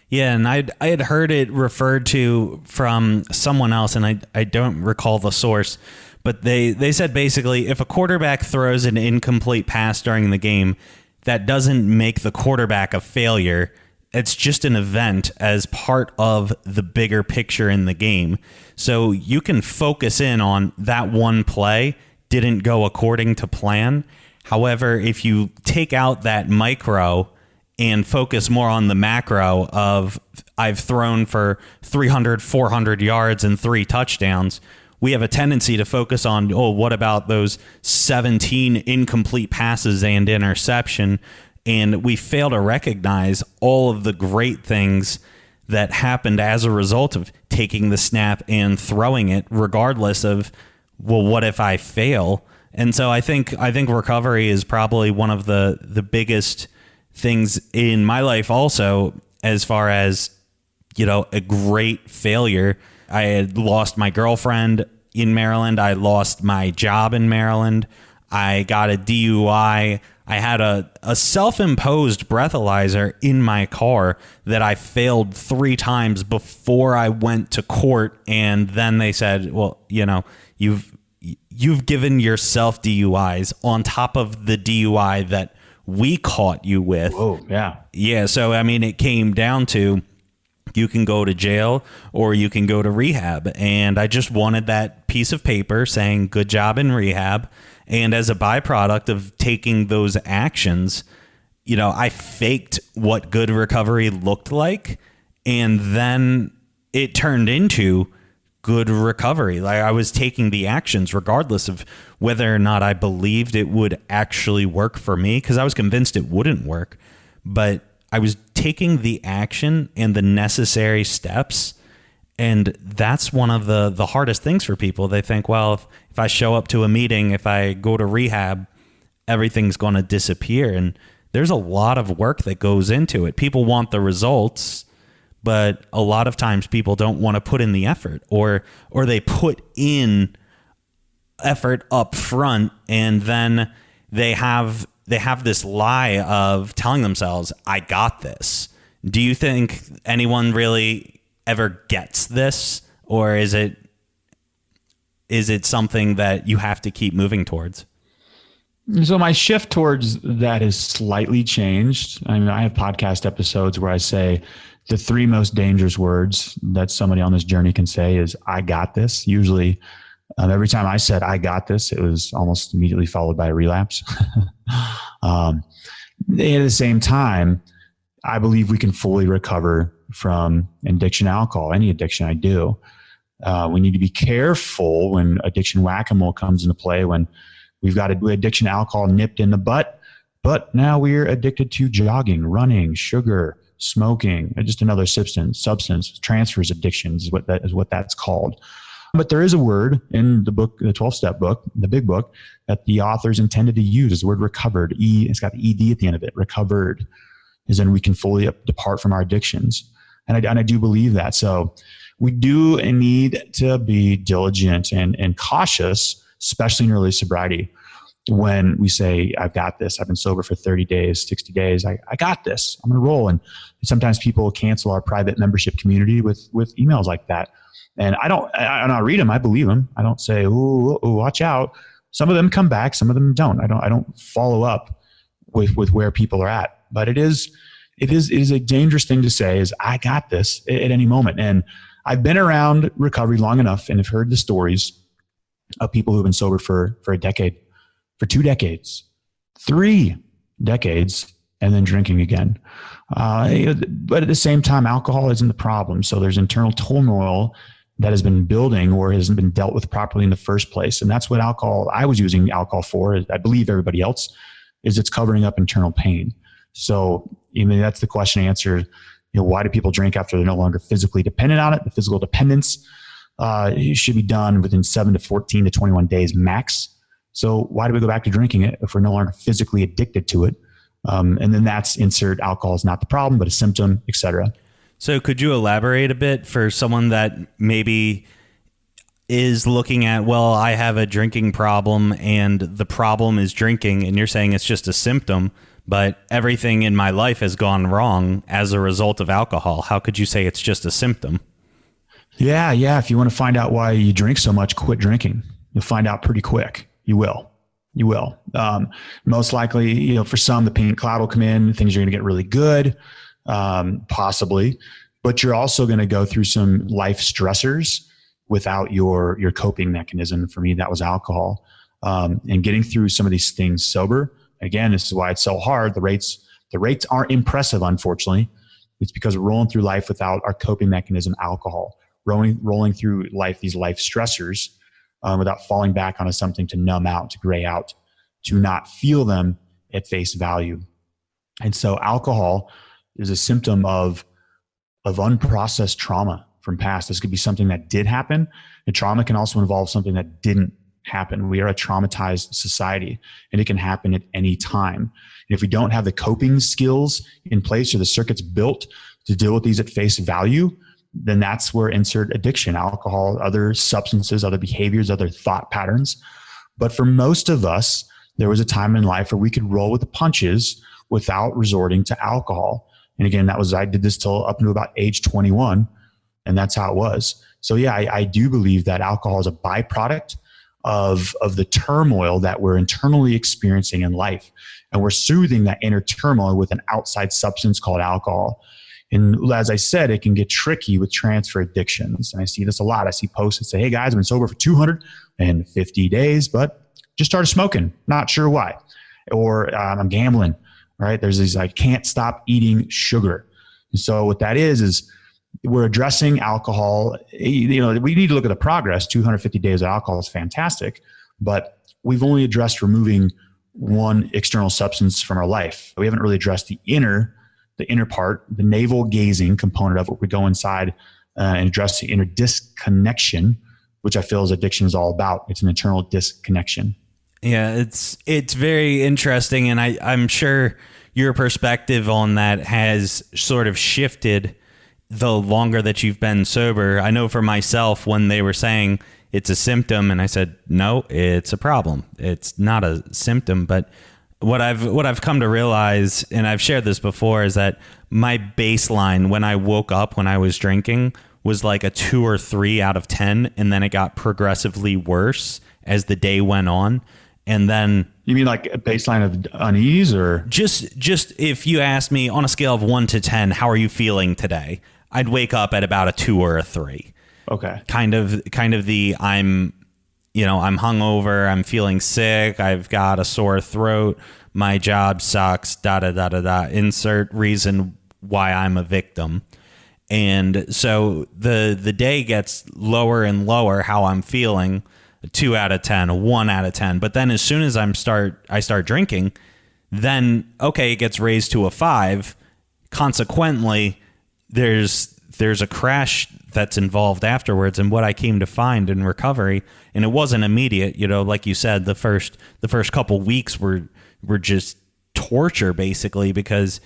Yeah, and I had heard it referred to from someone else, and I don't recall the source, but they said basically if a quarterback throws an incomplete pass during the game, that doesn't make the quarterback a failure. It's just an event as part of the bigger picture in the game. So you can focus in on that one play didn't go according to plan. However, if you take out that micro and focus more on the macro of I've thrown for 300, 400 yards and 3 touchdowns, we have a tendency to focus on, what about those 17 incomplete passes and interception? And we fail to recognize all of the great things that happened as a result of taking the snap and throwing it, regardless of, what if I fail? And so I think recovery is probably one of the biggest things in my life also, as far as, a great failure. I had lost my girlfriend in Maryland. I lost my job in Maryland. I got a DUI. I had a self-imposed breathalyzer in my car that I failed 3 times before I went to court. And then they said, well, you've given yourself DUIs on top of the DUI that we caught you with. Oh, yeah. Yeah. So, it came down to, you can go to jail or you can go to rehab. And I just wanted that piece of paper saying good job in rehab. And as a byproduct of taking those actions, I faked what good recovery looked like. And then it turned into good recovery. Like, I was taking the actions regardless of whether or not I believed it would actually work for me, because I was convinced it wouldn't work. But I was taking the action and the necessary steps. And that's one of the hardest things for people. They think, well, if I show up to a meeting, if I go to rehab, everything's going to disappear. And there's a lot of work that goes into it. People want the results, but a lot of times people don't want to put in the effort, or they put in effort up front, and then they have this lie of telling themselves, I got this. Do you think anyone really ever gets this, or is it something that you have to keep moving towards? So my shift towards that has slightly changed. I have podcast episodes where I say the 3 most dangerous words that somebody on this journey can say is, I got this. Usually every time I said, I got this, it was almost immediately followed by a relapse. At the same time, I believe we can fully recover from addiction to alcohol, any addiction I do. We need to be careful when addiction whack-a-mole comes into play, when we've got addiction to alcohol nipped in the butt, but now we're addicted to jogging, running, sugar, smoking, just another substance transfers addictions is what that's called. But there is a word in the book, the 12-step book, the big book, that the authors intended to use, is the word recovered. It's got the ED at the end of it. Recovered is then we can fully depart from our addictions. And I do believe that. So we do need to be diligent and cautious, especially in early sobriety, when we say, I've got this. I've been sober for 30 days, 60 days. I got this. I'm going to roll. And sometimes people cancel our private membership community with emails like that. And I read them. I believe them. I don't say, ooh, watch out. Some of them come back. Some of them don't. I don't follow up with where people are at. But it is a dangerous thing to say, is I got this at any moment. And I've been around recovery long enough and have heard the stories of people who've been sober for a decade, for 2 decades, 3 decades, and then drinking again. But at the same time, alcohol isn't the problem. So there's internal turmoil that has been building or hasn't been dealt with properly in the first place. And that's what I was using alcohol for, I believe everybody else, is it's covering up internal pain. So that's the question answered. Why do people drink after they're no longer physically dependent on it? The physical dependence should be done within 7 to 14 to 21 days max. So why do we go back to drinking it if we're no longer physically addicted to it? And then that's insert alcohol is not the problem, but a symptom, etc. So could you elaborate a bit for someone that maybe is looking at, well, I have a drinking problem and the problem is drinking, and you're saying it's just a symptom, but everything in my life has gone wrong as a result of alcohol. How could you say it's just a symptom? Yeah. If you want to find out why you drink so much, quit drinking. You'll find out pretty quick. You will. Most likely, for some, the pink cloud will come in. Things are going to get really good, possibly. But you're also going to go through some life stressors without your coping mechanism. For me, that was alcohol. And getting through some of these things sober. Again, this is why it's so hard. The rates The rates aren't impressive, unfortunately. It's because we're rolling through life without our coping mechanism, alcohol, rolling through life, these life stressors, without falling back onto something to numb out, to gray out, to not feel them at face value. And so alcohol is a symptom of unprocessed trauma from past. This could be something that did happen. And trauma can also involve something that didn't happen. We are a traumatized society, and it can happen at any time. And if we don't have the coping skills in place or the circuits built to deal with these at face value, then that's where insert addiction, alcohol, other substances, other behaviors, other thought patterns. But for most of us, there was a time in life where we could roll with the punches without resorting to alcohol. And again, I did this till up to about age 21, and that's how it was. So yeah, I do believe that alcohol is a byproduct of the turmoil that we're internally experiencing in life. And we're soothing that inner turmoil with an outside substance called alcohol. And as I said, it can get tricky with transfer addictions. And I see this a lot. I see posts that say, hey guys, I've been sober for 250 days, but just started smoking. Not sure why. Or I'm gambling, right? There's these, I can't stop eating sugar. And so what that is we're addressing alcohol. We need to look at the progress. 250 days of alcohol is fantastic, but we've only addressed removing one external substance from our life. We haven't really addressed the inner part, the navel gazing component of it. We go inside and address the inner disconnection, which I feel is addiction is all about. It's an internal disconnection. Yeah, it's very interesting, and I'm sure your perspective on that has sort of shifted the longer that you've been sober. I know for myself, when they were saying it's a symptom, and I said, no, it's a problem. It's not a symptom. But what I've come to realize, and I've shared this before, is that my baseline when I woke up when I was drinking was like a 2 or 3 out of 10. And then it got progressively worse as the day went on. And then, you mean like a baseline of unease, or just if you asked me on a scale of 1 to 10, how are you feeling today? I'd wake up at about a 2 or a 3. Okay. Kind of the I'm hungover, I'm feeling sick, I've got a sore throat, my job sucks, insert reason why I'm a victim. And so the day gets lower and lower how I'm feeling, a 2 out of 10, a 1 out of 10. But then as soon as I start drinking, then okay, it gets raised to a 5. Consequently, there's a crash that's involved afterwards. And what I came to find in recovery, and it wasn't immediate, like you said, the first couple weeks were just torture, basically, because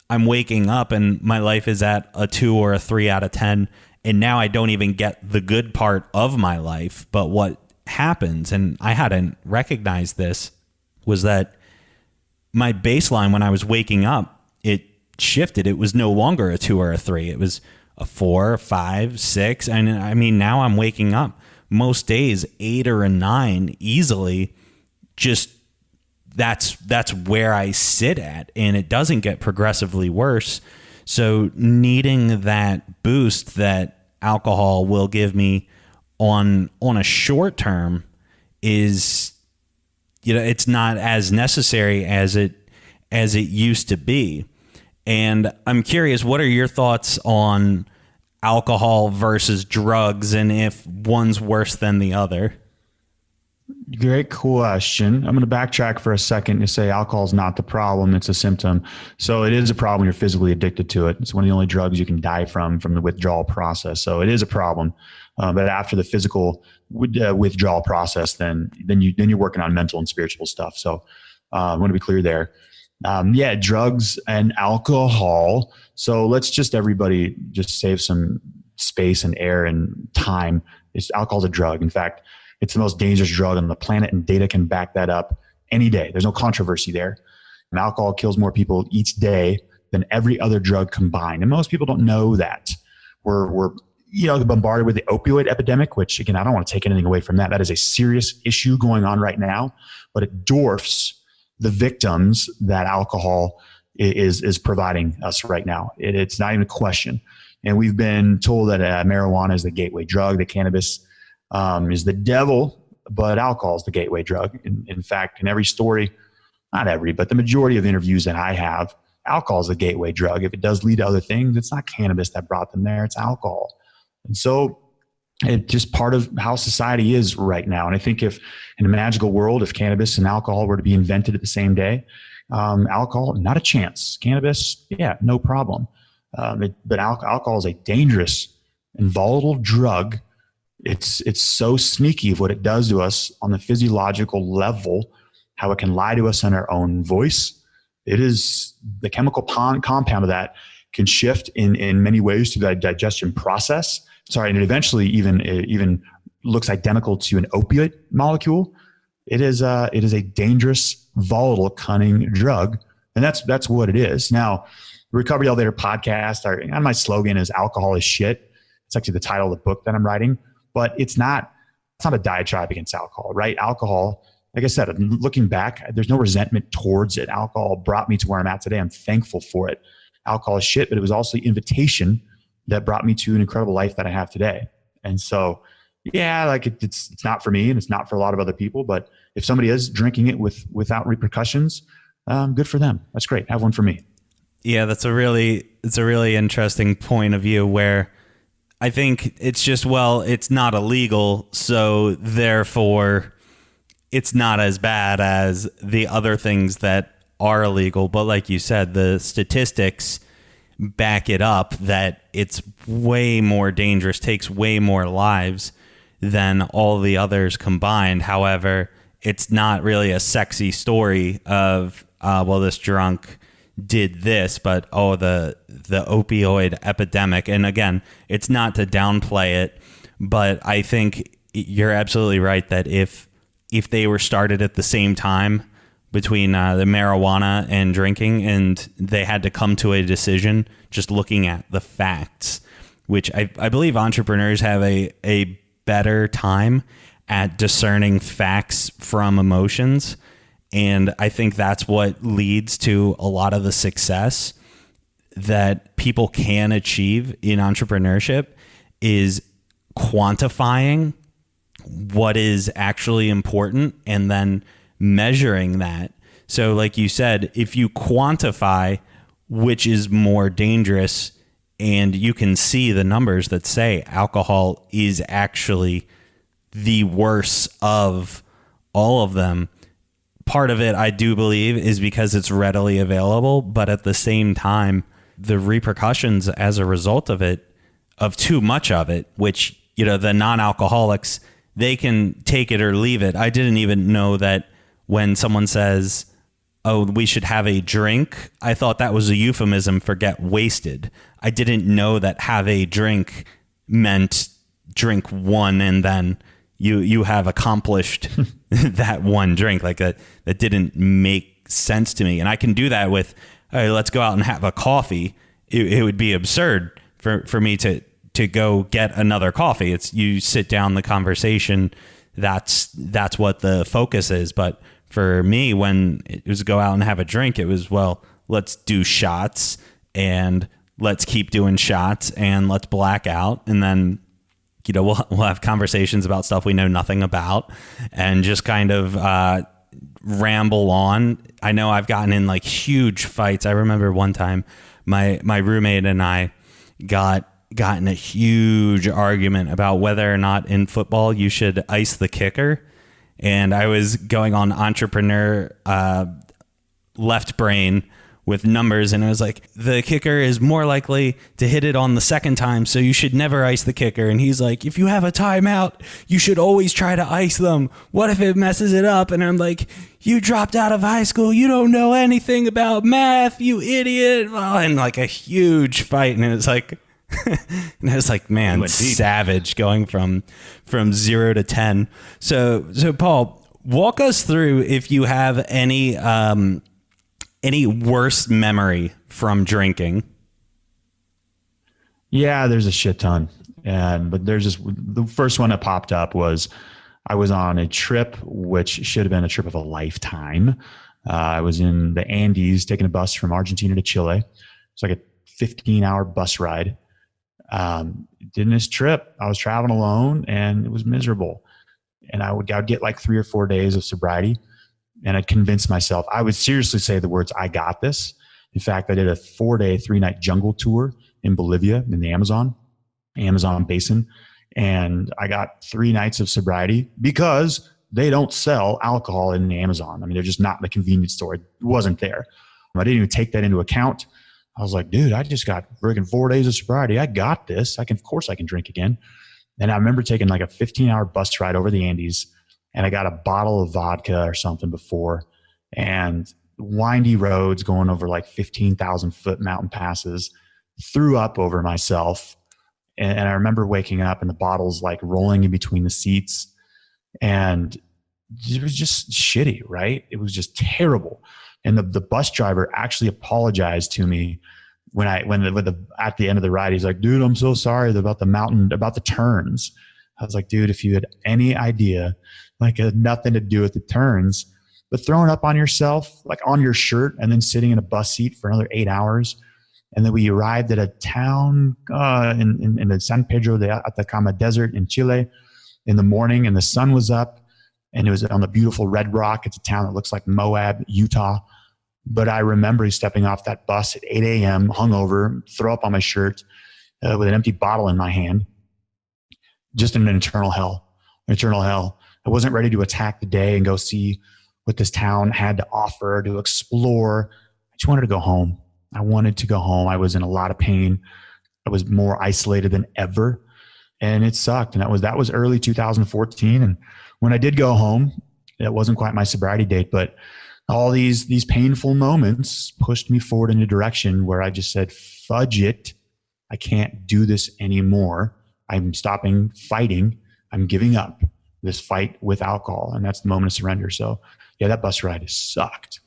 I'm waking up and my life is at a 2 or a 3 out of 10. And now I don't even get the good part of my life. But what happens, and I hadn't recognized this, was that my baseline when I was waking up, it shifted. It was no longer a 2 or a 3. It was a 4, 5, 6. And I mean, now I'm waking up most days 8 or a 9 easily. Just that's where I sit at, and it doesn't get progressively worse. So needing that boost that alcohol will give me on a short term is, it's not as necessary as it used to be. And I'm curious, what are your thoughts on alcohol versus drugs, and if one's worse than the other? Great question. I'm going to backtrack for a second to say alcohol is not the problem. It's a symptom. So it is a problem when you're physically addicted to it. It's one of the only drugs you can die from the withdrawal process. So it is a problem. But after the physical withdrawal process, then you're working on mental and spiritual stuff. So I want to be clear there. Drugs and alcohol. So let's everybody save some space and air and time. Alcohol's a drug. In fact, it's the most dangerous drug on the planet, and data can back that up any day. There's no controversy there. And alcohol kills more people each day than every other drug combined. And most people don't know that. We're bombarded with the opioid epidemic, which again, I don't want to take anything away from that. That is a serious issue going on right now, but it dwarfs the victims that alcohol is providing us right now. It's not even a question. And we've been told that marijuana is the gateway drug, that cannabis is the devil, but alcohol is the gateway drug. In fact, in every story, not every, but the majority of interviews that I have, alcohol is a gateway drug. If it does lead to other things, it's not cannabis that brought them there, it's alcohol. And so it's just part of how society is right now. And I think if in a magical world, if cannabis and alcohol were to be invented at the same day, alcohol, not a chance. Cannabis, yeah, no problem. But alcohol is a dangerous and volatile drug. It's so sneaky of what it does to us on the physiological level, how it can lie to us in our own voice. It is the chemical compound of that can shift in many ways through the digestion process. And it eventually even looks identical to an opiate molecule. It is a dangerous, volatile, cunning drug, and that's what it is. Now, the Recovery Elevator podcast, my slogan is "Alcohol is shit." It's actually the title of the book that I'm writing, but it's not a diatribe against alcohol, right? Alcohol, like I said, looking back, there's no resentment towards it. Alcohol brought me to where I'm at today. I'm thankful for it. Alcohol is shit, but it was also the invitation that brought me to an incredible life that I have today. And so, yeah, like it's not for me and it's not for a lot of other people, but if somebody is drinking it without repercussions, good for them. That's great. Have one for me. Yeah, it's a really interesting point of view where I think it's just, well, it's not illegal, so therefore it's not as bad as the other things that are illegal. But like you said, the statistics back it up that it's way more dangerous, takes way more lives than all the others combined. However, it's not really a sexy story of, well, this drunk did this, but the opioid epidemic. And again, it's not to downplay it, but I think you're absolutely right that if they were started at the same time between the marijuana and drinking, and they had to come to a decision just looking at the facts, which I believe entrepreneurs have a better time at discerning facts from emotions. And I think that's what leads to a lot of the success that people can achieve in entrepreneurship is quantifying what is actually important and then measuring that. So like you said, if you quantify which is more dangerous and you can see the numbers that say alcohol is actually the worst of all of them, part of it, I do believe, is because it's readily available, but at the same time, the repercussions as a result of it, of too much of it, which, the non-alcoholics, they can take it or leave it. I didn't even know that when someone says, oh, we should have a drink, I thought that was a euphemism for get wasted. I didn't know that have a drink meant drink one and then you have accomplished that one drink. Like that didn't make sense to me. And I can do that with, hey, let's go out and have a coffee. It would be absurd for me to go get another coffee. It's you sit down, the conversation, that's what the focus is. But for me, when it was go out and have a drink, it was, well, let's do shots and let's keep doing shots and let's black out. And then, we'll have conversations about stuff we know nothing about and just kind of ramble on. I know I've gotten in like huge fights. I remember one time my roommate and I got in a huge argument about whether or not in football you should ice the kicker. And I was going on entrepreneur left brain with numbers, and it was like, the kicker is more likely to hit it on the second time, so you should never ice the kicker. And he's like, if you have a timeout, you should always try to ice them. What if it messes it up? And I'm like, you dropped out of high school, you don't know anything about math, you idiot. And like a huge fight, and it was like and I was like, man, savage, going from 0 to 10. So Paul, walk us through if you have any worst memory from drinking. Yeah, there's a shit ton. But there's just, the first one that popped up was I was on a trip, which should have been a trip of a lifetime. I was in the Andes taking a bus from Argentina to Chile. It's like a 15-hour bus ride. In this trip, I was traveling alone and it was miserable. And I'd get like 3 or 4 days of sobriety. And I'd convince myself, I would seriously say the words, I got this. In fact, I did a 4-day, 3-night jungle tour in Bolivia in the Amazon basin. And I got 3 nights of sobriety because they don't sell alcohol in the Amazon. I mean, they're just not in the convenience store. It wasn't there. I didn't even take that into account. I was like, dude, I just got freaking 4 days of sobriety. I got this. Of course I can drink again. And I remember taking like a 15-hour bus ride over the Andes, and I got a bottle of vodka or something before, and windy roads going over like 15,000 foot mountain passes, threw up over myself. And I remember waking up and the bottle's like rolling in between the seats, and it was just shitty, right? It was just terrible. And the bus driver actually apologized to me at the end of the ride. He's like, dude, I'm so sorry about the turns. I was like, dude, if you had any idea, like it had nothing to do with the turns, but throwing up on yourself, like on your shirt, and then sitting in a bus seat for another 8 hours. And then we arrived at a town in the San Pedro de Atacama Desert in Chile in the morning, and the sun was up, and it was on the beautiful Red Rock. It's a town that looks like Moab, Utah. But I remember stepping off that bus at 8 a.m., hungover, throw up on my shirt, with an empty bottle in my hand, just in an eternal hell. I wasn't ready to attack the day and go see what this town had to offer, to explore. I just wanted to go home. I wanted to go home. I was in a lot of pain. I was more isolated than ever, and it sucked. And that was early 2014. And when I did go home, it wasn't quite my sobriety date, but all these painful moments pushed me forward in a direction where I just said, fudge it. I can't do this anymore. I'm stopping fighting. I'm giving up this fight with alcohol. And that's the moment of surrender. So yeah, that bus ride sucked.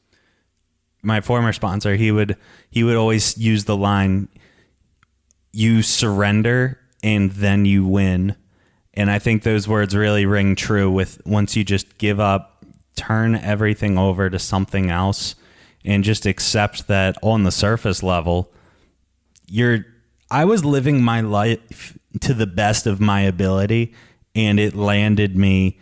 My former sponsor, he would always use the line, you surrender and then you win. And I think those words really ring true with once you just give up, turn everything over to something else, and just accept that on the surface level, I was living my life to the best of my ability, and it landed me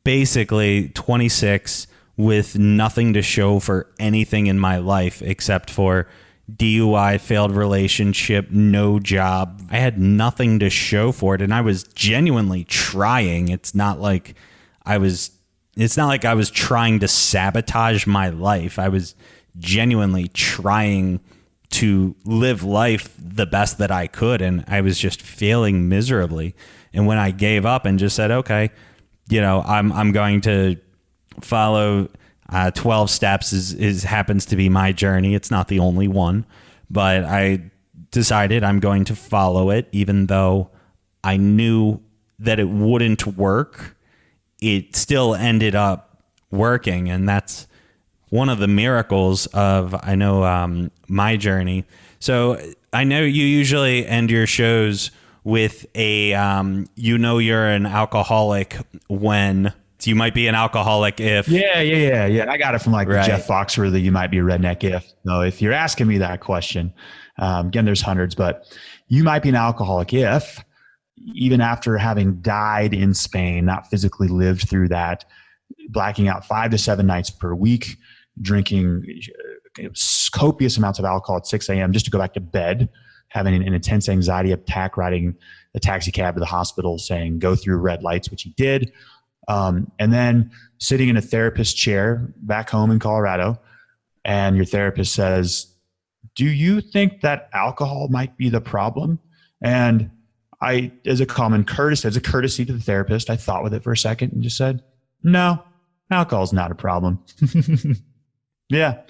basically 26 with nothing to show for anything in my life except for DUI, failed relationship, no job. I had nothing to show for it, and I was genuinely trying. It's not like I was trying to sabotage my life. I was genuinely trying to live life the best that I could, and I was just failing miserably. And when I gave up and just said, okay, I'm going to follow 12 steps is happens to be my journey. It's not the only one, but I decided I'm going to follow it, even though I knew that it wouldn't work. It still ended up working, and that's one of the miracles of my journey. So I know you usually end your shows with a you're an alcoholic when. So you might be an alcoholic if. Yeah. I got it from right. The Jeff Foxworthy, you might be a redneck if. No, if you're asking me that question, again, there's hundreds, but you might be an alcoholic if, even after having died in Spain, not physically lived through that, blacking out 5 to 7 nights per week, drinking copious amounts of alcohol at 6 a.m. just to go back to bed, having an intense anxiety attack, riding a taxi cab to the hospital saying, go through red lights, which he did. And then sitting in a therapist chair back home in Colorado, and your therapist says, do you think that alcohol might be the problem? And I, as a courtesy to the therapist, I thought with it for a second and just said, no, alcohol's not a problem. Yeah,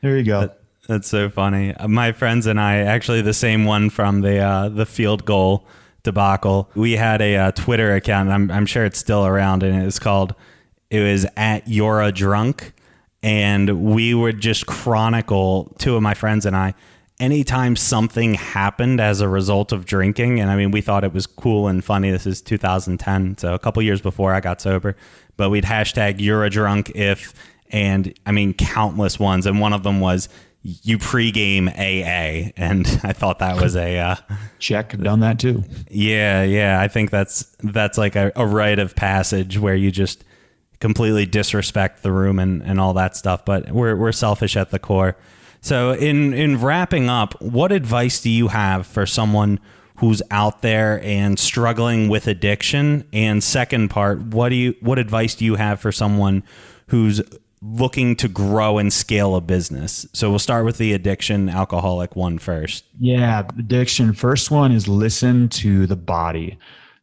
there you go. That's so funny. My friends and I, actually the same one from the field goal debacle, we had a Twitter account. I'm sure it's still around, and it was at You're a Drunk, and we would just chronicle, two of my friends and I, anytime something happened as a result of drinking. And I mean, we thought it was cool and funny. This is 2010, so a couple years before I got sober, but we'd hashtag You're a Drunk if, and I mean countless ones, and one of them was you pregame AA, and I thought that was a check. I've done that too. Yeah. I think that's like a rite of passage where you just completely disrespect the room and all that stuff. But we're selfish at the core. So in wrapping up, what advice do you have for someone who's out there and struggling with addiction? And second part, what advice do you have for someone who's looking to grow and scale a business? So we'll start with the addiction alcoholic one first. Yeah, addiction. First one is listen to the body.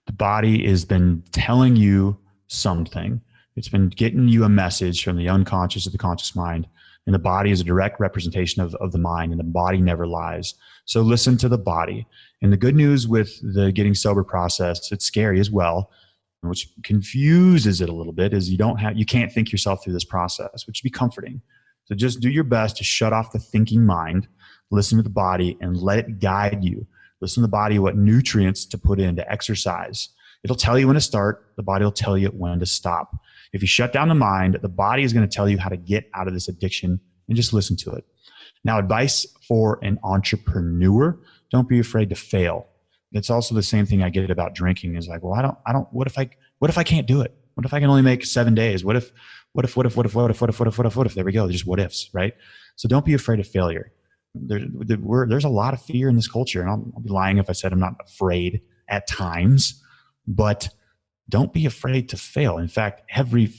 The body has been telling you something. It's been getting you a message from the unconscious to the conscious mind. And the body is a direct representation of the mind, and the body never lies. So listen to the body. And the good news with the getting sober process, it's scary as well, which confuses it a little bit, is you can't think yourself through this process, which would be comforting. So just do your best to shut off the thinking mind, listen to the body, and let it guide you. Listen to the body, what nutrients to put in, to exercise. It'll tell you when to start. The body will tell you when to stop. If you shut down the mind, the body is going to tell you how to get out of this addiction, and just listen to it. Now, advice for an entrepreneur: don't be afraid to fail. It's also the same thing I get about drinking, is like, well, what if I can't do it? What if I can only make 7 days? What if, there we go. There's just what ifs, right? So don't be afraid of failure. There's a lot of fear in this culture, and I'll be lying if I said I'm not afraid at times, but don't be afraid to fail. In fact, every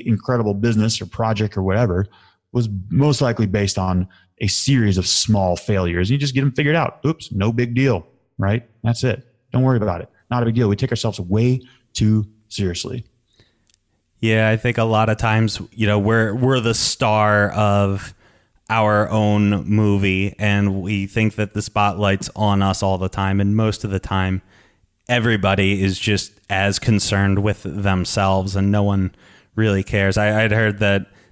incredible business or project or whatever was most likely based on a series of small failures. You just get them figured out. Oops, no big deal, right? That's it. Don't worry about it. Not a big deal. We take ourselves way too seriously. Yeah, I think a lot of times, we're the star of our own movie, and we think that the spotlight's on us all the time. And most of the time, everybody is just as concerned with themselves, and no one really cares. I'd heard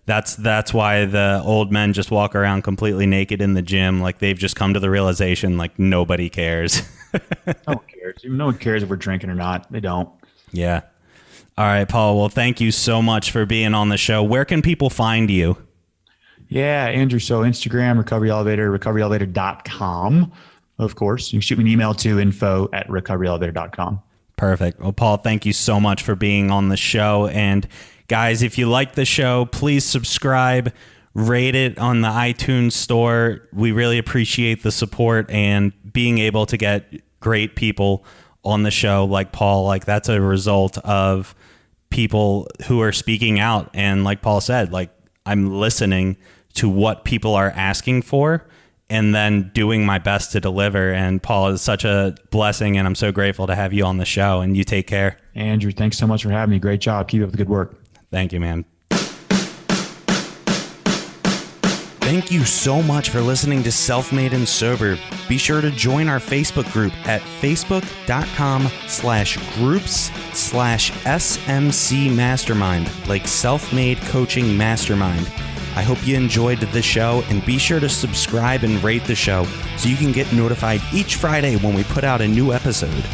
that's why the old men just walk around completely naked in the gym. Like, they've just come to the realization, like, nobody cares. No one cares. No one cares if we're drinking or not. They don't. Yeah. All right, Paul. Well, thank you so much for being on the show. Where can people find you? Yeah, Andrew. So Instagram, Recovery Elevator, recoveryelevator.com. Of course, you can shoot me an email to info@recoveryelevator.com. Perfect. Well, Paul, thank you so much for being on the show. And guys, if you like the show, please subscribe, rate it on the iTunes store. We really appreciate the support and being able to get great people on the show like Paul. Like, that's a result of people who are speaking out. And like Paul said, like, I'm listening to what people are asking for and then doing my best to deliver. And Paul, is such a blessing, and I'm so grateful to have you on the show. And you take care. Andrew, thanks so much for having me. Great job. Keep up the good work. Thank you, man. Thank you so much for listening to Self-Made and Sober. Be sure to join our Facebook group at facebook.com/groups/SMC Mastermind, like Self-Made Coaching Mastermind. I hope you enjoyed the show, and be sure to subscribe and rate the show so you can get notified each Friday when we put out a new episode.